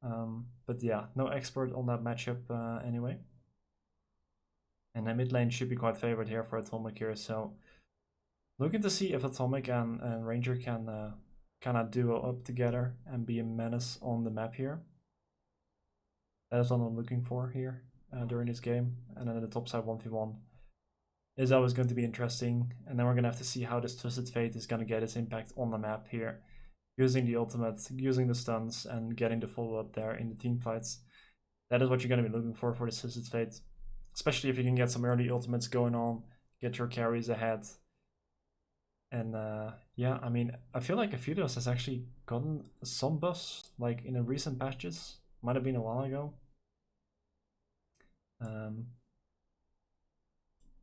but yeah, no expert on that matchup anyway. And the mid lane should be quite favored here for Atomic here, so looking to see if Atomic and Ranger can kind of duo up together and be a menace on the map here. That is what I'm looking for here during this game. And then the top side 1v1 is always going to be interesting. And then we're going to have to see how this Twisted Fate is going to get its impact on the map here. Using the ultimate, using the stuns, and getting the follow-up there in the team fights. That is what you're going to be looking for this Twisted Fate. Especially if you can get some early ultimates going on, get your carries ahead. And yeah, I mean, I feel like Aphelios has actually gotten some buffs, like in the recent patches. Might have been a while ago.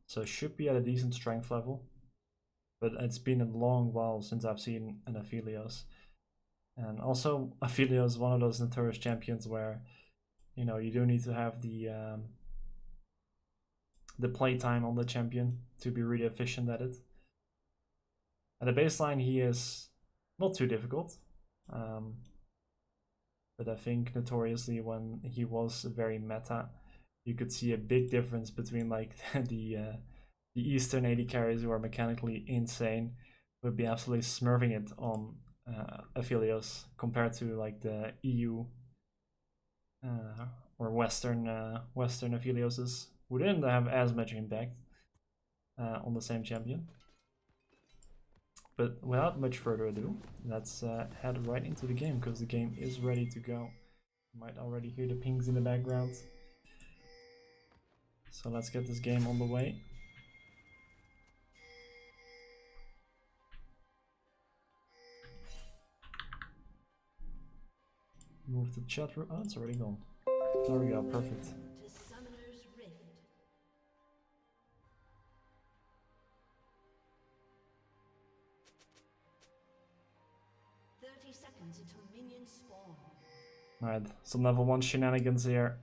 So it should be at a decent strength level. But it's been a long while since I've seen an Aphelios. And also, Aphelios is one of those notorious champions where, you know, you do need to have the playtime on the champion to be really efficient at it. At the baseline, he is not too difficult. But I think notoriously when he was very meta, you could see a big difference between like the Eastern AD carries who are mechanically insane would be absolutely smurfing it on Aphelios compared to like the EU or Western Aphelioses who didn't have as much impact on the same champion. But without much further ado, let's head right into the game, because the game is ready to go. You might already hear the pings in the background. So let's get this game on the way. Move the chat room. Oh, it's already gone. There we go, perfect. 30 seconds until minions spawn. Alright, some level 1 shenanigans here.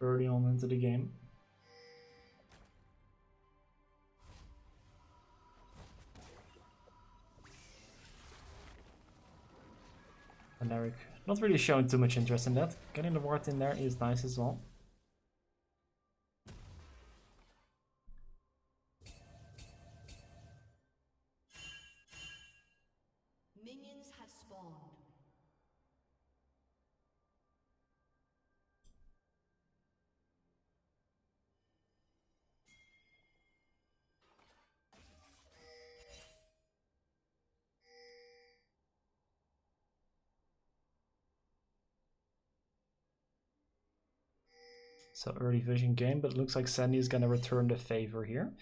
early on into the game. Pandaric not really showing too much interest in that. Getting the ward in there is nice as well. Minions have spawned. So early vision game, but it looks like Sandy is gonna return the favor here.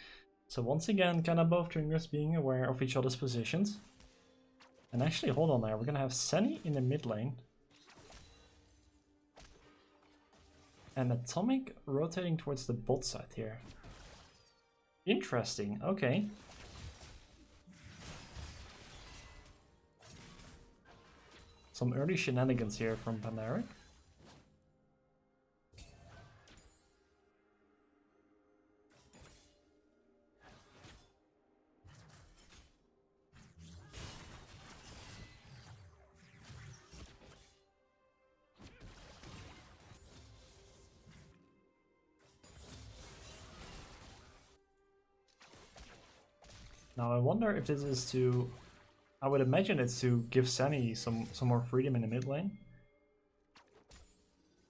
So once again, kind of both jungles being aware of each other's positions. And actually, hold on there, we're gonna have Senny in the mid lane. And Atomic rotating towards the bot side here. Interesting, okay. Some early shenanigans here from Pandaric. Now I wonder if this is to... I would imagine it's to give Sunny some more freedom in the mid lane.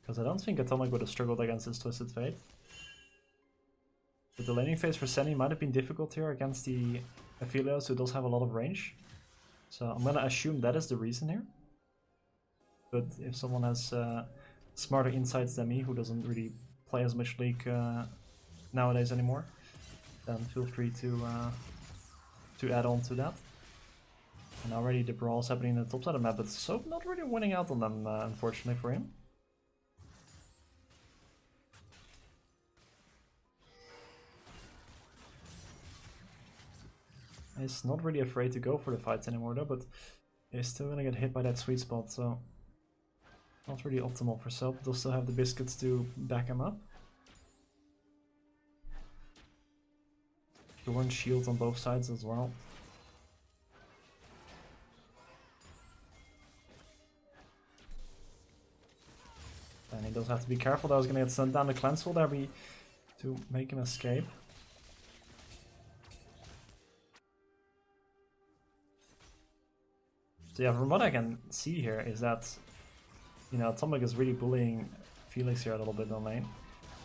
Because I don't think Atomic would have struggled against his Twisted Fate. But the laning phase for Sunny might have been difficult here against the Aphelios, who does have a lot of range. So I'm gonna assume that is the reason here. But if someone has smarter insights than me, who doesn't really play as much League nowadays anymore, then feel free to add on to that. And already the brawls happening in the top side of the map, but Soap not really winning out on them, unfortunately for him. He's not really afraid to go for the fights anymore though, but he's still gonna get hit by that sweet spot, so not really optimal for Soap. They'll still have the biscuits to back him up. One shield on both sides as well. And he does have to be careful. That was gonna get sent down the cleanse wall there to make him escape. So yeah, from what I can see here is that, you know, Atomic is really bullying Felix here a little bit on lane.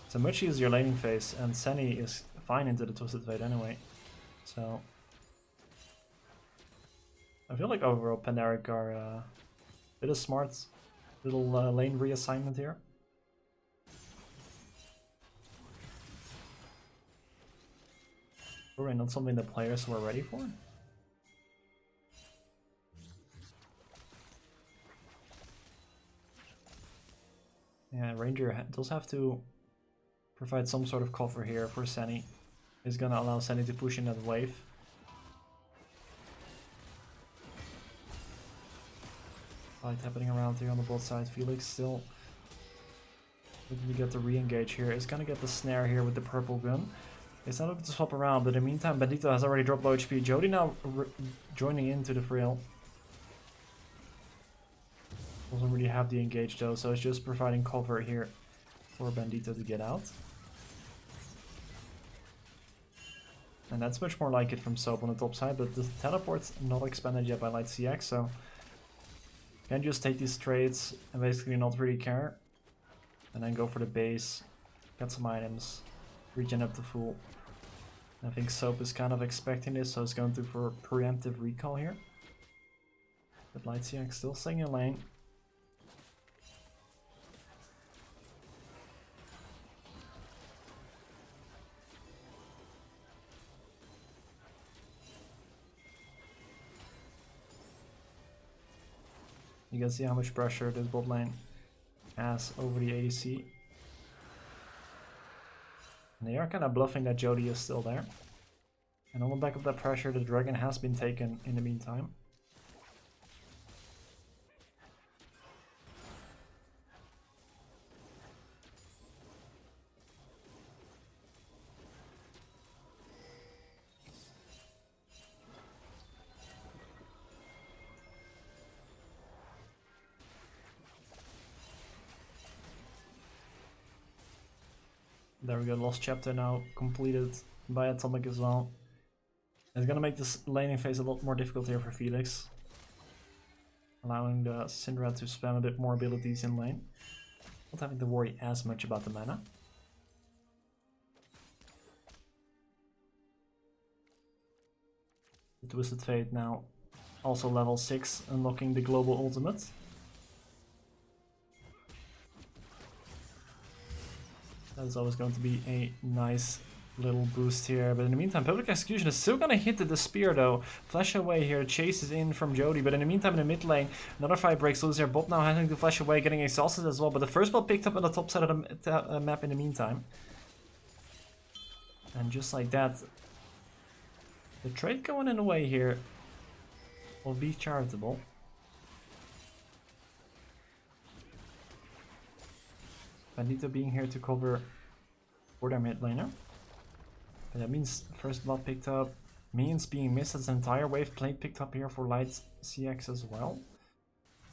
So much easier laning phase, and Senny is fine into the Twisted Fate anyway. So I feel like overall Pandaric are a bit of smart little lane reassignment here. Probably not something the players were ready for. Yeah, Ranger does have to provide some sort of cover here for Senny. He's gonna allow Senny to push in that wave. Fight happening around here on the bot side. Felix still looking to get the re-engage here. He's gonna get the snare here with the purple gun. He's not looking to swap around, but in the meantime, Bandito has already dropped low HP. Jody now joining into the frail. Doesn't really have the engage though, so it's just providing cover here for Bandito to get out. And that's much more like it from Soap on the top side, but the teleport's not expanded yet by Light CX, so can just take these trades and basically not really care. And then go for the base, get some items, regen up to full. And I think Soap is kind of expecting this, so it's going to for preemptive recall here. But Light CX still staying in lane. You can see how much pressure this bot lane has over the ADC. And they are kind of bluffing that Jody is still there. And on the back of that pressure, the dragon has been taken in the meantime. There we go, lost chapter now completed by Atomic as well. It's gonna make this laning phase a lot more difficult here for Felix. Allowing the Syndra to spam a bit more abilities in lane. Not having to worry as much about the mana. The Twisted Fate now also level 6, unlocking the global ultimate. That is always going to be a nice little boost here, but in the meantime Public Execution is still gonna hit the spear though. Flash away here, chases in from Jody, but in the meantime in the mid lane another fight breaks loose here. Bob now having to flash away, getting exhausted as well, but the first ball picked up on the top side of the map in the meantime. And just like that, the trade going in the way here will be charitable. Bandito being here to cover for their mid laner. But that means first blood picked up, minions being missed as an entire wave plate picked up here for Light CX as well.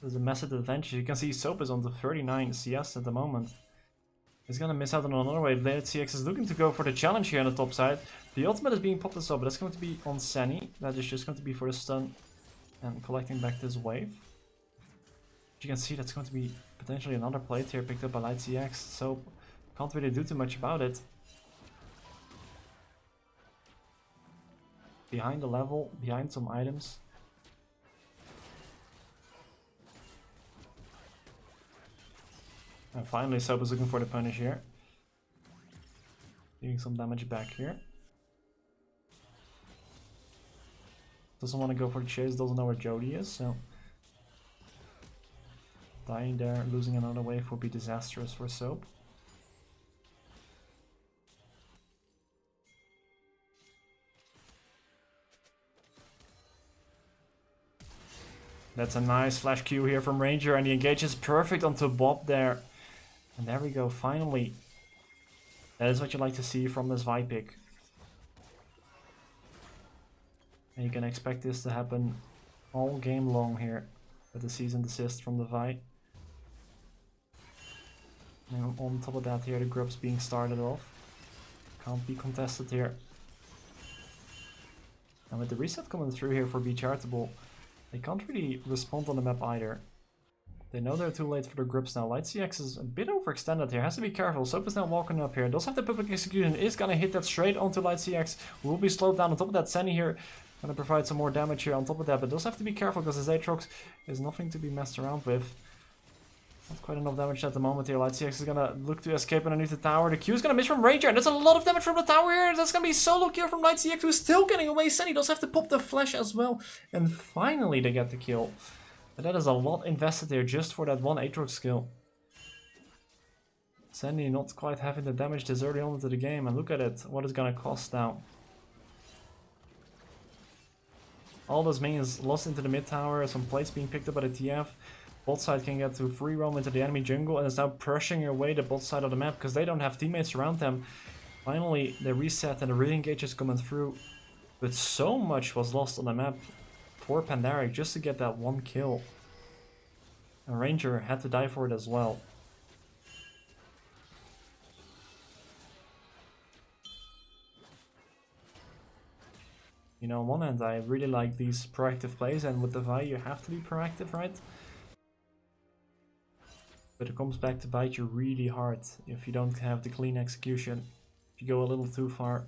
There's a massive advantage. You can see Soap is on the 39 CS at the moment. He's gonna miss out on another wave. Light CX is looking to go for the challenge here on the top side. The ultimate is being popped as well, but that's going to be on Sunny. That is just going to be for the stun and collecting back this wave. You can see that's going to be potentially another plate here picked up by Light CX. So can't really do too much about it. Behind the level, behind some items. And finally Soap is looking for the punish here. Doing some damage back here. Doesn't want to go for the chase, doesn't know where Jody is, so dying there, losing another wave would be disastrous for Soap. That's a nice flash Q here from Ranger, and the engage is perfect onto Bob there. And there we go, finally. That is what you like to see from this Vi pick. And you can expect this to happen all game long here with the seasoned assist from the Vi. And on top of that here, the grubs being started off. Can't be contested here. And with the reset coming through here for BeeCharitable, they can't really respond on the map either. They know they're too late for the grips now. Light CX is a bit overextended here. Has to be careful. Soap is now walking up here. Does have the Public Execution. Is gonna hit that straight onto Light CX. Will be slowed down. On top of that, Sunny here gonna provide some more damage here on top of that. But does have to be careful because his Aatrox is nothing to be messed around with. Not quite enough damage at the moment here. Light CX is gonna look to escape underneath the tower. The Q is gonna miss from Ranger, and that's a lot of damage from the tower here. That's gonna be solo kill from Light CX, who's still getting away. Sunny does have to pop the flash as well. And finally they get the kill. But that is a lot invested there just for that one Aatrox skill. Sandy not quite having the damage this early on into the game, and look at it, what it's gonna cost now. All those minions lost into the mid tower, some plates being picked up by the TF. Bot side can get to free roam into the enemy jungle and is now pushing away the bot side of the map because they don't have teammates around them. Finally, they reset and the re-engage is coming through. But so much was lost on the map for Pandaric just to get that one kill. And Ranger had to die for it as well. You know, on one hand I really like these proactive plays, and with the Vi you have to be proactive, right? But it comes back to bite you really hard if you don't have the clean execution. If you go a little too far.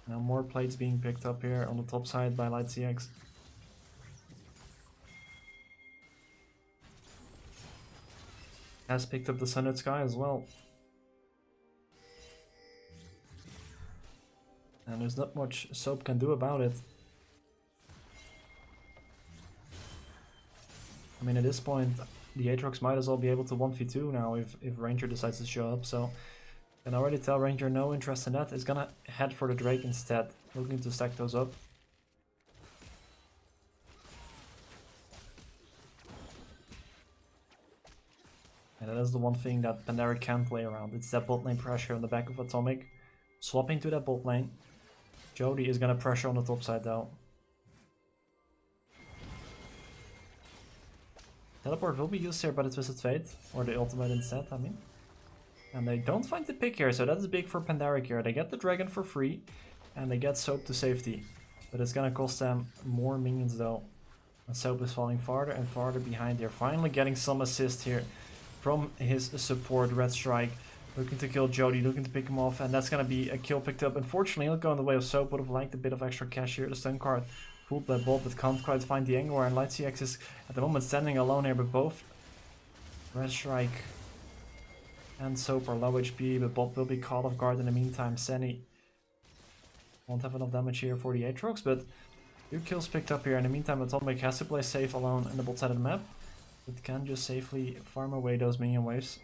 Now more plates being picked up here on the top side by Light CX. Has picked up the Sunlit Sky as well. And there's not much Soap can do about it. I mean, at this point, the Aatrox might as well be able to 1v2 now if Ranger decides to show up, so I can already tell Ranger no interest in that. Is gonna head for the Drake instead, looking to stack those up. And that is the one thing that Pandaric can play around. It's that bot lane pressure on the back of Atomic. Swapping to that bot lane. Jody is gonna pressure on the top side though. Teleport will be used here by the Twisted Fate, or the ultimate instead, I mean. And they don't find the pick here, so that's big for Pandaric here. They get the dragon for free, and they get Soap to safety. But it's gonna cost them more minions though. And Soap is falling farther and farther behind here. Finally getting some assist here from his support, Red Strike. Looking to kill Jody, looking to pick him off, and that's gonna be a kill picked up. Unfortunately, he'll go in the way of Soap. Would have liked a bit of extra cash here. The stun card pulled by Bob, but can't quite find the angle. And Light CX is at the moment standing alone here, but both Red Strike and Soap are low HP, but Bob will be caught off guard in the meantime. Senny won't have enough damage here for the Aatrox, but 2 kills picked up here. In the meantime, Atomic has to play safe alone in the bot side of the map. It can just safely farm away those minion waves.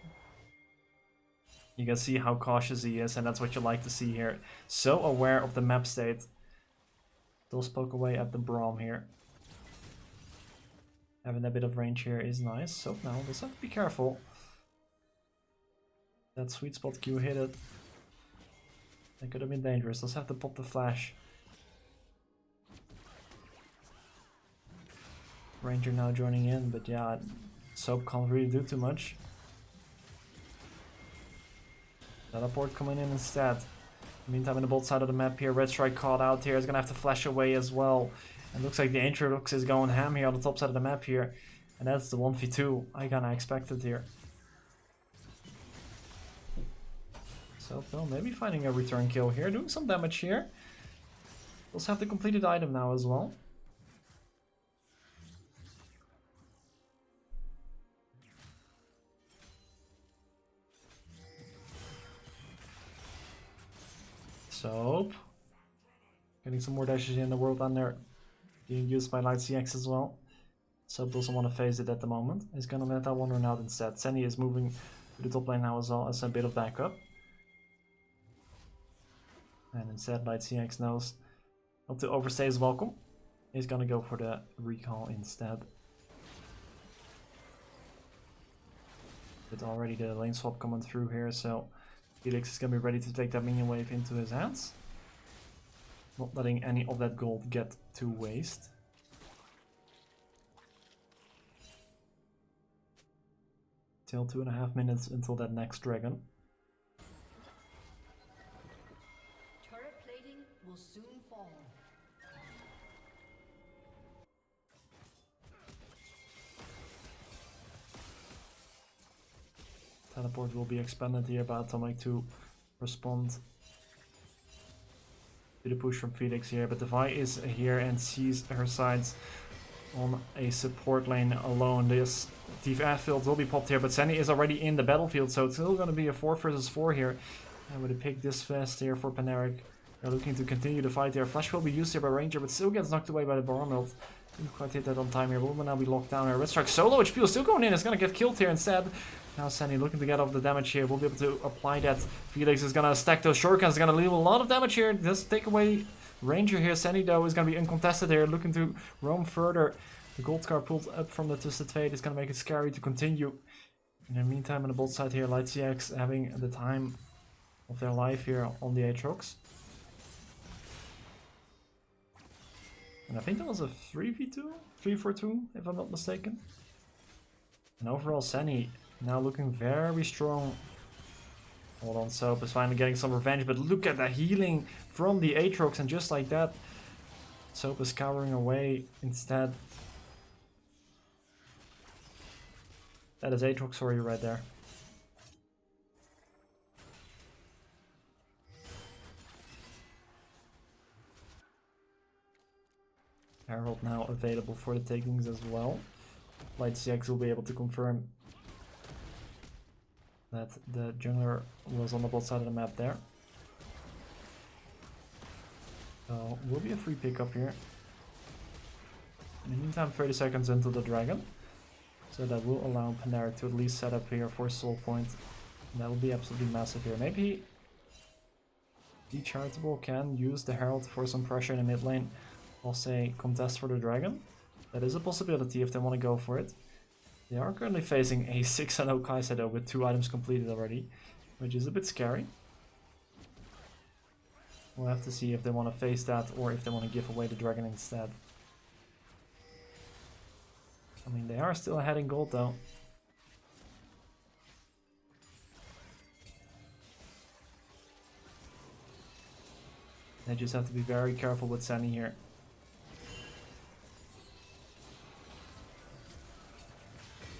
You can see how cautious he is, and that's what you like to see here. So aware of the map state. Still spoke away at the Braum here. Having a bit of range here is nice. So now just have to be careful. That sweet spot Q hit it. That could have been dangerous. Let's have to pop the flash. Ranger now joining in, but yeah, Soap can't really do too much. Teleport coming in instead. Meantime, in the bot side of the map here, Red Strike caught out here. Is gonna have to flash away as well. And looks like the Aatrox is going ham here on the top side of the map here. And that's the 1v2 I kinda expected here. So, well, maybe finding a return kill here, doing some damage here. Also have the completed item now as well. Soap. Getting some more dashes in the world on there. Being used by Light CX as well. Soap doesn't want to face it at the moment. He's gonna let that one run out instead. Senny is moving to the top lane now as well as a bit of backup. And instead Light CX knows not to overstay his welcome. He's gonna go for the recall instead. But already the lane swap coming through here, so Felix is gonna be ready to take that minion wave into his hands. Not letting any of that gold get to waste. Till 2.5 minutes until that next dragon. Turret plating will soon fall. Teleport will be expanded here by Atomic to respond to the push from Felix here, but the Vi is here and sees her sides on a support lane alone. This Thief field will be popped here, but Sandy is already in the battlefield, so it's still going to be a 4 versus 4 here. And with a pick this fast here for Pandaric, they're looking to continue the fight here. Flash will be used here by Ranger, but still gets knocked away by the Barmelt. Didn't quite hit that on time here, but will now be locked down here. Red Strike solo HP is still going in, it's going to get killed here instead. Now Sandy looking to get off the damage here, will be able to apply that. Felix is going to stack those shortcuts, is going to leave a lot of damage here. Just take away Ranger here. Sandy though is going to be uncontested here, looking to roam further. The gold card pulled up from the Twisted Fate is going to make it scary to continue. In the meantime, on the bot side here, Light CX having the time of their life here on the Aatrox. And I think that was a 3v2? 3-4-2, if I'm not mistaken. And overall, Sandy now looking very strong. Hold on, Soap is finally getting some revenge, but look at the healing from the Aatrox, and just like that, Soap is cowering away instead. That is Aatrox for you right there. Herald now available for the takings as well. Light CX will be able to confirm that the jungler was on the bot side of the map there. So will be a free pickup here. In the meantime, 30 seconds into the dragon. So that will allow Pandaric to at least set up here for soul point. And that will be absolutely massive here. Maybe BeeCharitable can use the Herald for some pressure in the mid lane. I'll say contest for the dragon. That is a possibility if they want to go for it. They are currently facing a 6-0 Kai'Sa though, with 2 items completed already, which is a bit scary. We'll have to see if they want to face that or if they want to give away the dragon instead. I mean, they are still ahead in gold though. They just have to be very careful with Sunny here.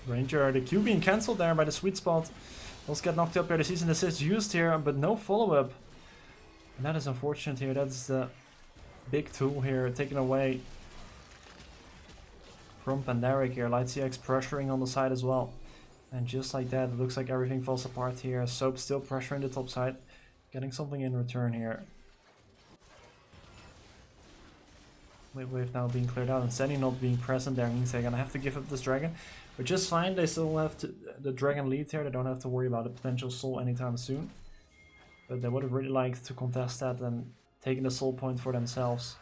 Ranger, the Q being cancelled there by the sweet spot. Let's get knocked up here. The season assist used here, but no follow-up. And that is unfortunate here. That's the big tool here taken away from Pandaric here. Light CX pressuring on the side as well. And just like that, it looks like everything falls apart here. Soap still pressuring the top side. Getting something in return here. Wave now being cleared out and Sandy not being present there means they're gonna have to give up this dragon. But just fine, they still have the dragon lead here. They don't have to worry about a potential soul anytime soon. But they would have really liked to contest that and taking the soul point for themselves.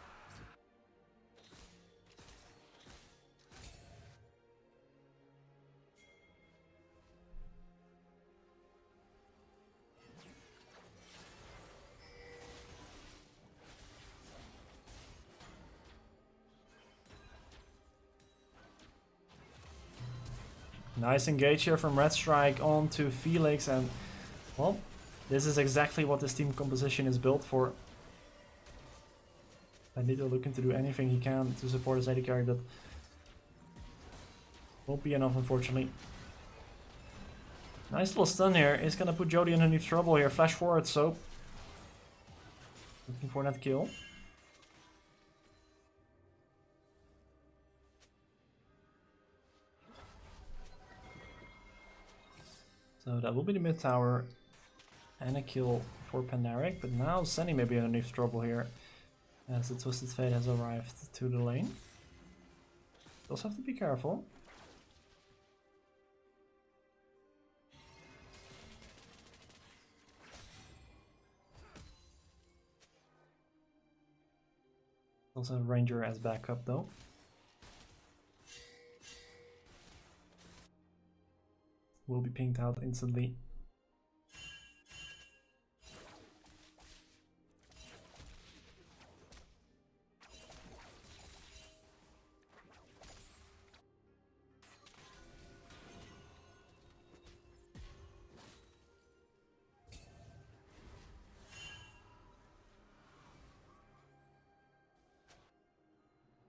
Nice engage here from Red Strike on to Felix, and well, this is exactly what this team composition is built for. Bandito looking to do anything he can to support his AD carry, but won't be enough unfortunately. Nice little stun here, is gonna put Jody underneath trouble here. Flash forward, Soap. Looking for that kill. So that will be the mid tower and a kill for Pandaric, but now Sunny may be underneath trouble here as the Twisted Fate has arrived to the lane. Also have to be careful. Also Ranger as backup though. Will be pinged out instantly.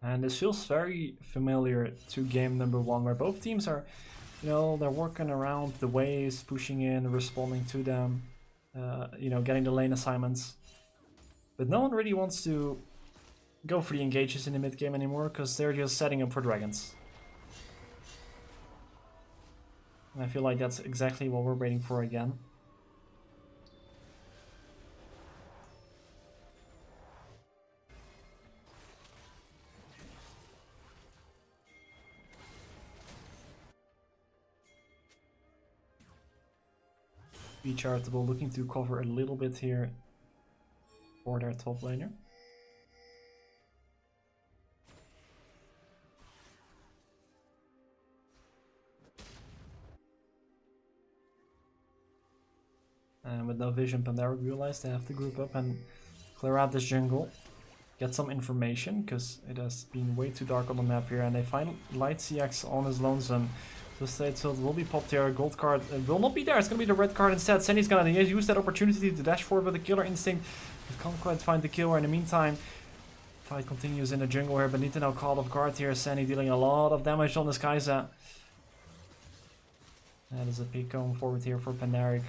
And this feels very familiar to game number 1, where both teams are, you know, they're working around the waves, pushing in, responding to them, you know, getting the lane assignments. But no one really wants to go for the engages in the mid game anymore, because they're just setting up for dragons. And I feel like that's exactly what we're waiting for again. BeeCharitable looking to cover a little bit here for their top laner. And with no vision, Pandaric realized they have to group up and clear out this jungle. Get some information, because it has been way too dark on the map here, and they find Light CX on his lonesome. So State Tilt will be popped here. Gold card will not be there. It's going to be the red card instead. Sandy's going to use that opportunity to dash forward with the Killer Instinct. He can't quite find the killer. In the meantime, fight continues in the jungle here. Benito now caught off guard here. Sandy dealing a lot of damage on this Kai'Sa. That is a peek going forward here for Pandaric.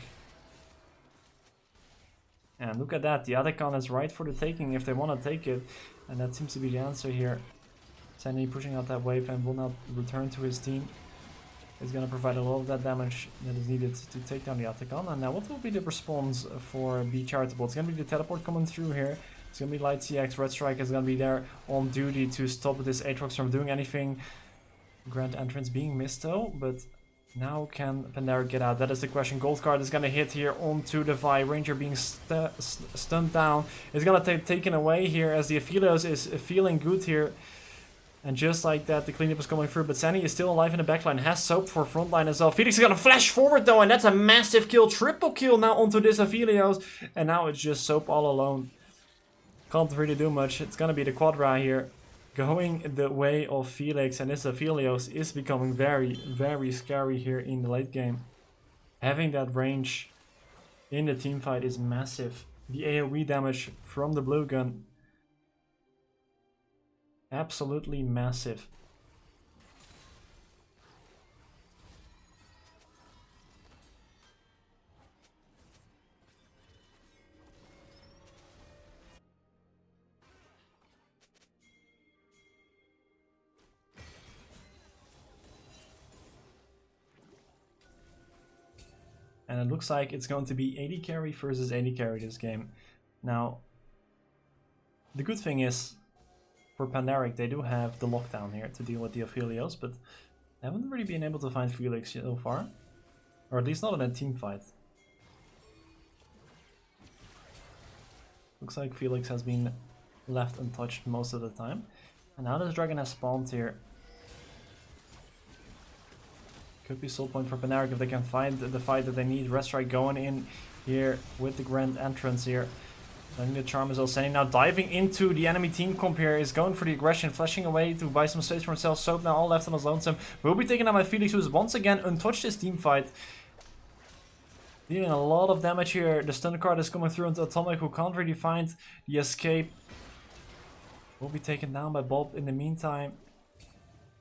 And look at that. The Adekon is right for the taking if they want to take it. And that seems to be the answer here. Sandy pushing out that wave and will not return to his team. Is going to provide a lot of that damage that is needed to take down the Adekon. And now what will be the response for BeeCharitable? It's going to be the teleport coming through here. It's going to be Light CX. Red Strike is going to be there on duty to stop this Aatrox from doing anything. Grand entrance being missed though, but now can Pandaric get out? That is the question. Gold card is going to hit here onto the Vi. Ranger being stunned down. It's going to take taken away here as the Aphelios is feeling good here. And just like that, the cleanup is coming through, but Sandy is still alive in the backline, has Soap for frontline as well. Felix is gonna flash forward though, and that's a massive kill, triple kill now onto this Aphelios. And now it's just Soap all alone. Can't really do much. It's gonna be the Quadra here, going the way of Felix, and this Aphelios is becoming very, very scary here in the late game. Having that range in the team fight is massive. The AoE damage from the blue gun. Absolutely massive. And it looks like it's going to be AD carry versus AD carry this game. Now, the good thing is, for Pandaric, they do have the lockdown here to deal with the Aphelios, but they haven't really been able to find Felix so far. Or at least not in a team fight. Looks like Felix has been left untouched most of the time. And now this dragon has spawned here. Could be soul point for Pandaric if they can find the fight that they need. Red Strike going in here with the grand entrance here. Letting the charm is all sending now, diving into the enemy team comp here, is going for the aggression, flashing away to buy some space for himself. Soap now all left on his lonesome. Will be taken out by Felix, who is once again untouched this team fight. Dealing a lot of damage here. The stun card is coming through into Atomic, who can't really find the escape. Will be taken down by Bob in the meantime.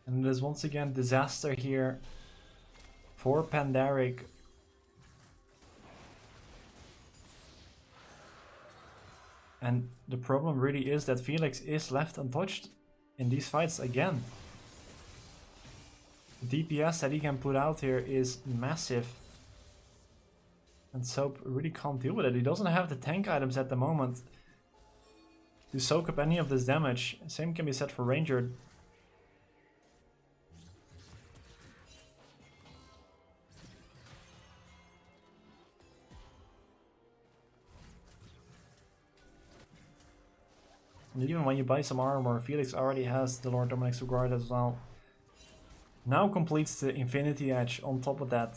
And there's once again disaster here for Pandaric. And the problem really is that Felix is left untouched in these fights again. The DPS that he can put out here is massive. And Soap really can't deal with it. He doesn't have the tank items at the moment to soak up any of this damage. Same can be said for Ranger. And even when you buy some armor, Felix already has the Lord Dominic's Regard as well. Now completes the Infinity Edge on top of that.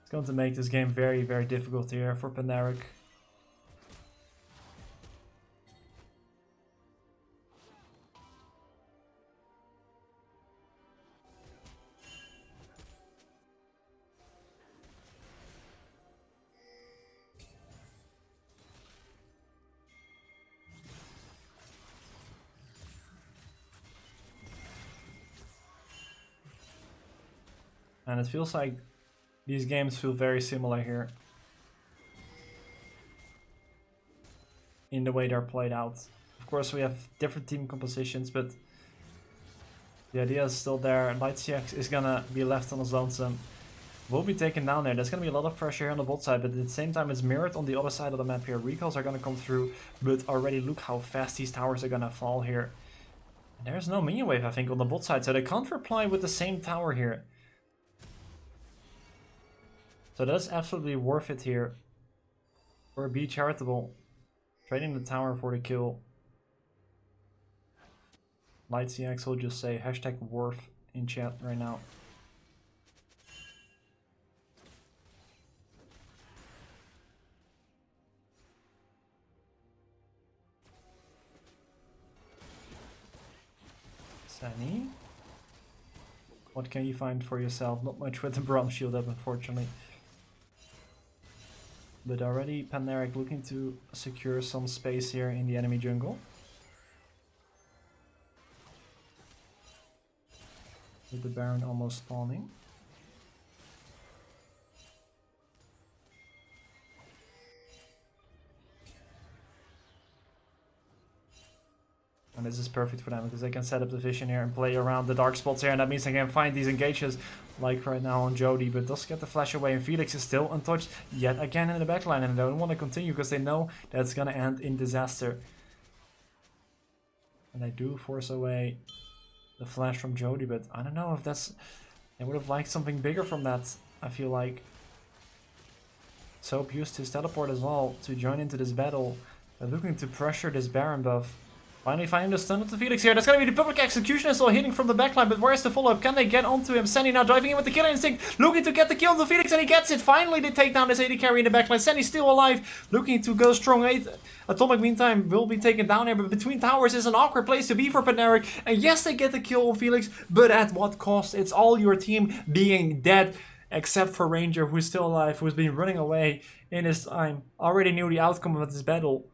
It's going to make this game very, very difficult here for Pandaric. And it feels like these games feel very similar here in the way they're played out. Of course, we have different team compositions, but the idea is still there. Light CX is gonna be left on his lonesome. Will be taken down there. There's gonna be a lot of pressure here on the bot side, but at the same time it's mirrored on the other side of the map here. Recalls are gonna come through, but already look how fast these towers are gonna fall here. And there's no minion wave, I think, on the bot side, so they can't reply with the same tower here. So that's absolutely worth it here for BeeCharitable. Trading the tower for the kill. Light CX will just say hashtag worth in chat right now. Sunny. What can you find for yourself? Not much with the bronze shield up, unfortunately. But already Pandaric looking to secure some space here in the enemy jungle. With the Baron almost spawning. And this is perfect for them because they can set up the vision here and play around the dark spots here, and that means they can find these engages like right now on Jody, but does get the flash away, and Felix is still untouched yet again in the backline, and they don't want to continue because they know that it's gonna end in disaster. And they do force away the flash from Jody, but I don't know if that's... They would have liked something bigger from that, I feel like. Soap used his teleport as well to join into this battle. They're looking to pressure this Baron buff. Finally finding the stun of the Felix here. That's gonna be the public execution as well, hitting from the backline, but where's the follow-up? Can they get onto him? Sandy now diving in with the killer instinct, looking to get the kill on the Felix, and he gets it. Finally they take down this AD carry in the backline. Sandy's still alive, looking to go strong 8. Atomic meantime will be taken down here, but between towers is an awkward place to be for Pandaric. And yes, they get the kill on Felix, but at what cost? It's all your team being dead. except for Ranger, who's still alive, who's been running away in his time. Already knew the outcome of this battle.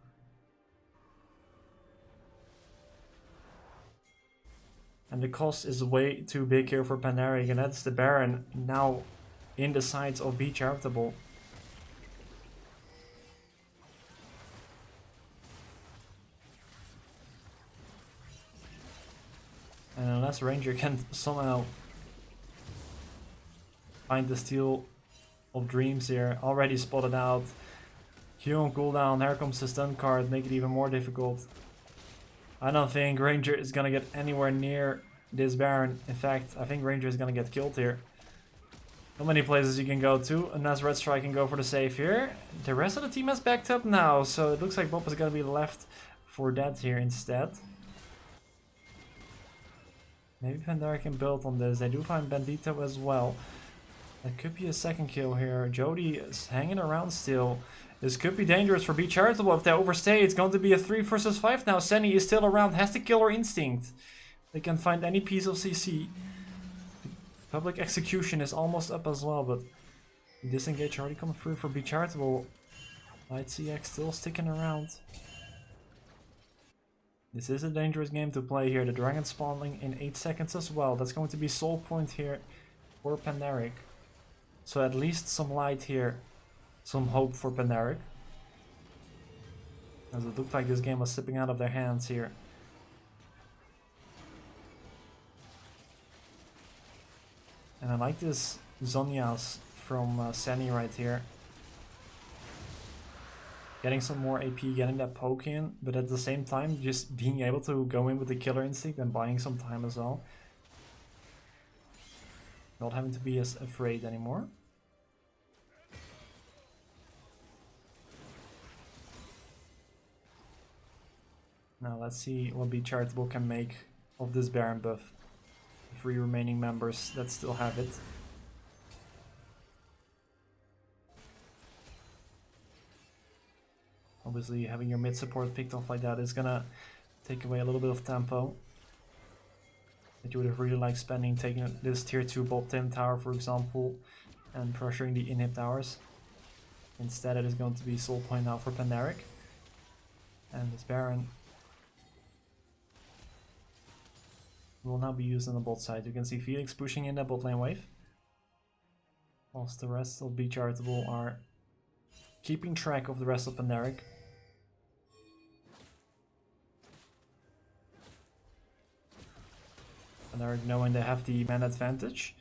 And the cost is way too big here for Pandaric, and that's the Baron now in the sides of BeeCharitable. And unless Ranger can somehow find the Steel of Dreams here, already spotted out. Q on cooldown, here comes the stun card, make it even more difficult. I don't think Ranger is gonna get anywhere near this Baron. In fact, I think Ranger is gonna get killed here. How many places you can go to, unless Red Strike can go for the save here. The rest of the team has backed up now, so it looks like Bob is gonna be left for that here instead. Maybe Pandaric can build on this. They do find Bandito as well. That could be a second kill here. Jody is hanging around still. This could be dangerous for BeeCharitable. If they overstay, it's going to be a 3 versus 5 now. Senny is still around, has the killer instinct. They can find any piece of CC. Public execution is almost up as well, but disengage already coming through for BeeCharitable. Light CX still sticking around. This is a dangerous game to play here. The dragon spawning in 8 seconds as well. That's going to be soul point here for Pandaric. So at least some light here. Some hope for Pandaric. As it looked like this game was slipping out of their hands here. And I like this Zhonya's from Senny right here. Getting some more AP, getting that poke in, but at the same time just being able to go in with the killer instinct and buying some time as well. Not having to be as afraid anymore. Now let's see what BeeCharitable can make of this Baron buff. The 3 remaining members that still have it. Obviously having your mid support picked off like that is gonna take away a little bit of tempo that you would have really liked spending, taking this tier 2 bot Tim tower for example and pressuring the inhib towers. Instead it is going to be soul point now for Pandaric. And this Baron will now be used on the bot side. You can see Felix pushing in that bot lane wave, whilst the rest of BeeCharitable are keeping track of the rest of Pandaric. Pandaric, knowing they have the man advantage,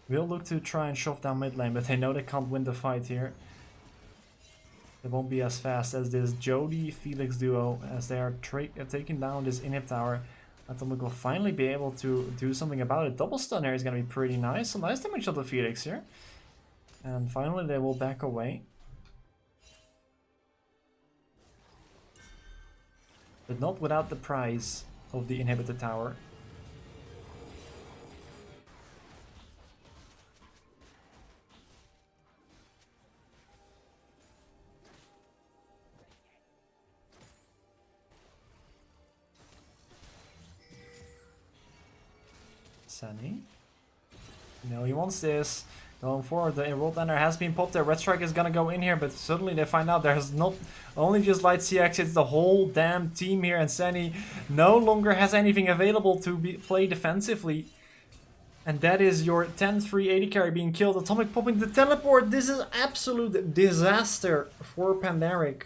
will look to try and shove down mid lane, but they know they can't win the fight here. They won't be as fast as this Jody-Felix duo as they are taking down this inhib tower. Atomic will finally be able to do something about it. Double stun here is going to be pretty nice. Some nice damage on the Felix here. And finally they will back away. But not without the prize of the inhibitor tower. Sunny. No, he wants this. Going forward, the World Ender has been popped there. Red Strike is gonna go in here, but suddenly they find out there's not only just Light CX, it's the whole damn team here, and Sunny no longer has anything available to play defensively. And that is your 10-3 AD carry being killed. Atomic popping the teleport. This is absolute disaster for Pandaric.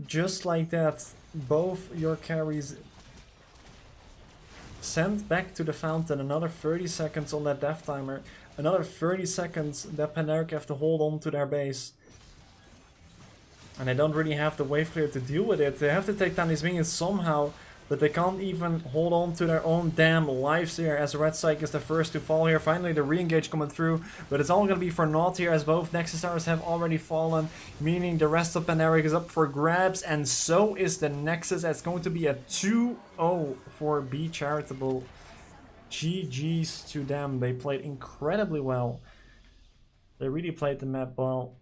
Just like that, both your carries sent back to the fountain. Another 30 seconds on that death timer. Another 30 seconds that Pandaric have to hold on to their base. And they don't really have the wave clear to deal with it. They have to take down these minions somehow, but they can't even hold on to their own damn lives here as Red Strike is the first to fall here. Finally the re-engage coming through, but it's all going to be for naught here as both Nexus Towers have already fallen, meaning the rest of Pandaric is up for grabs, and so is the Nexus. That's going to be a 2-0 for BeeCharitable. GG's to them. They played incredibly well. They really played the map well.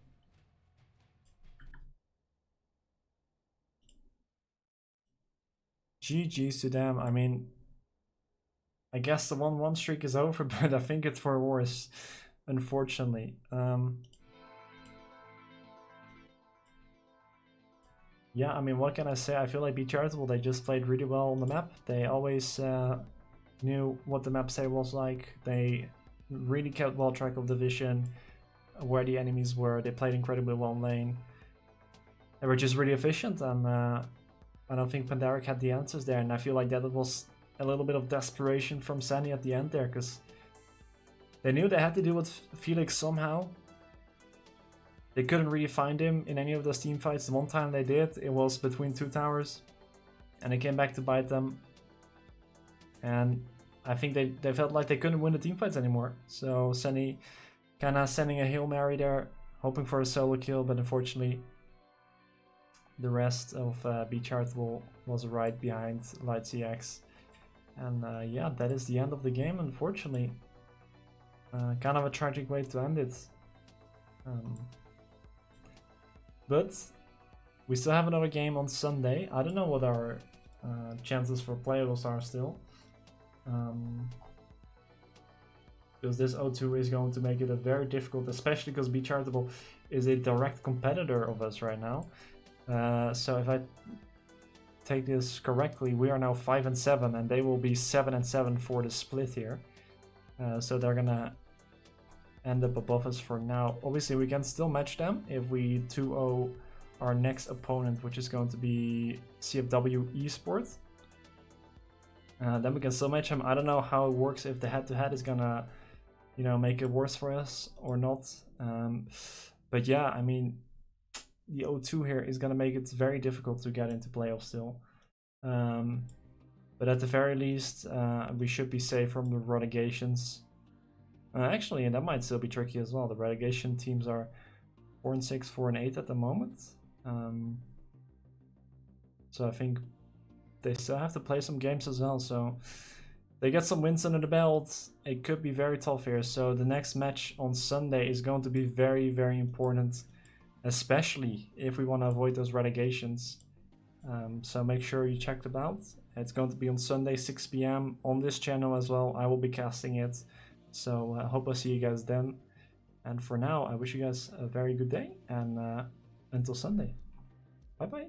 GG's to them. I mean, I guess the 1-1 streak is over, but I think it's for worse, unfortunately. Yeah, I mean, what can I say? I feel like BeeCharitable, they just played really well on the map. They always knew what the map state was like. They really kept well track of the vision, where the enemies were. They played incredibly well in lane. They were just really efficient, and I don't think Pandaric had the answers there. And I feel like that was a little bit of desperation from Sunny at the end there, because they knew they had to deal with Felix somehow. They couldn't really find him in any of those team fights. The one time they did, it was between 2 towers, and they came back to bite them. And I think they felt like they couldn't win the team fights anymore. So Sunny kind of sending a Hail Mary there, hoping for a solo kill, but unfortunately the rest of BeeCharitable was right behind Light CX. And yeah, that is the end of the game, unfortunately. Kind of a tragic way to end it. But we still have another game on Sunday. I don't know what our chances for playables are still. Because this O2 is going to make it a very difficult, especially because BeeCharitable is a direct competitor of us right now. So if I take this correctly, we are now 5-7, and they will be 7-7 for the split here. So they're gonna end up above us for now. Obviously, we can still match them if we 2-0 our next opponent, which is going to be CFW Esports. Then we can still match them. I don't know how it works, if the head-to-head is gonna, you know, make it worse for us or not. But yeah, I mean, the O2 here is gonna make it very difficult to get into playoffs still. But at the very least, we should be safe from the relegations. Actually, and that might still be tricky as well. The relegation teams are 4-6, 4-8 at the moment. So I think they still have to play some games as well. So they get some wins under the belt. It could be very tough here. So the next match on Sunday is going to be very, very important, especially if we want to avoid those relegations. So make sure you check them out. It's going to be on Sunday, 6 PM on this channel as well. I will be casting it. So I hope I see you guys then. And for now, I wish you guys a very good day, and until Sunday. Bye bye.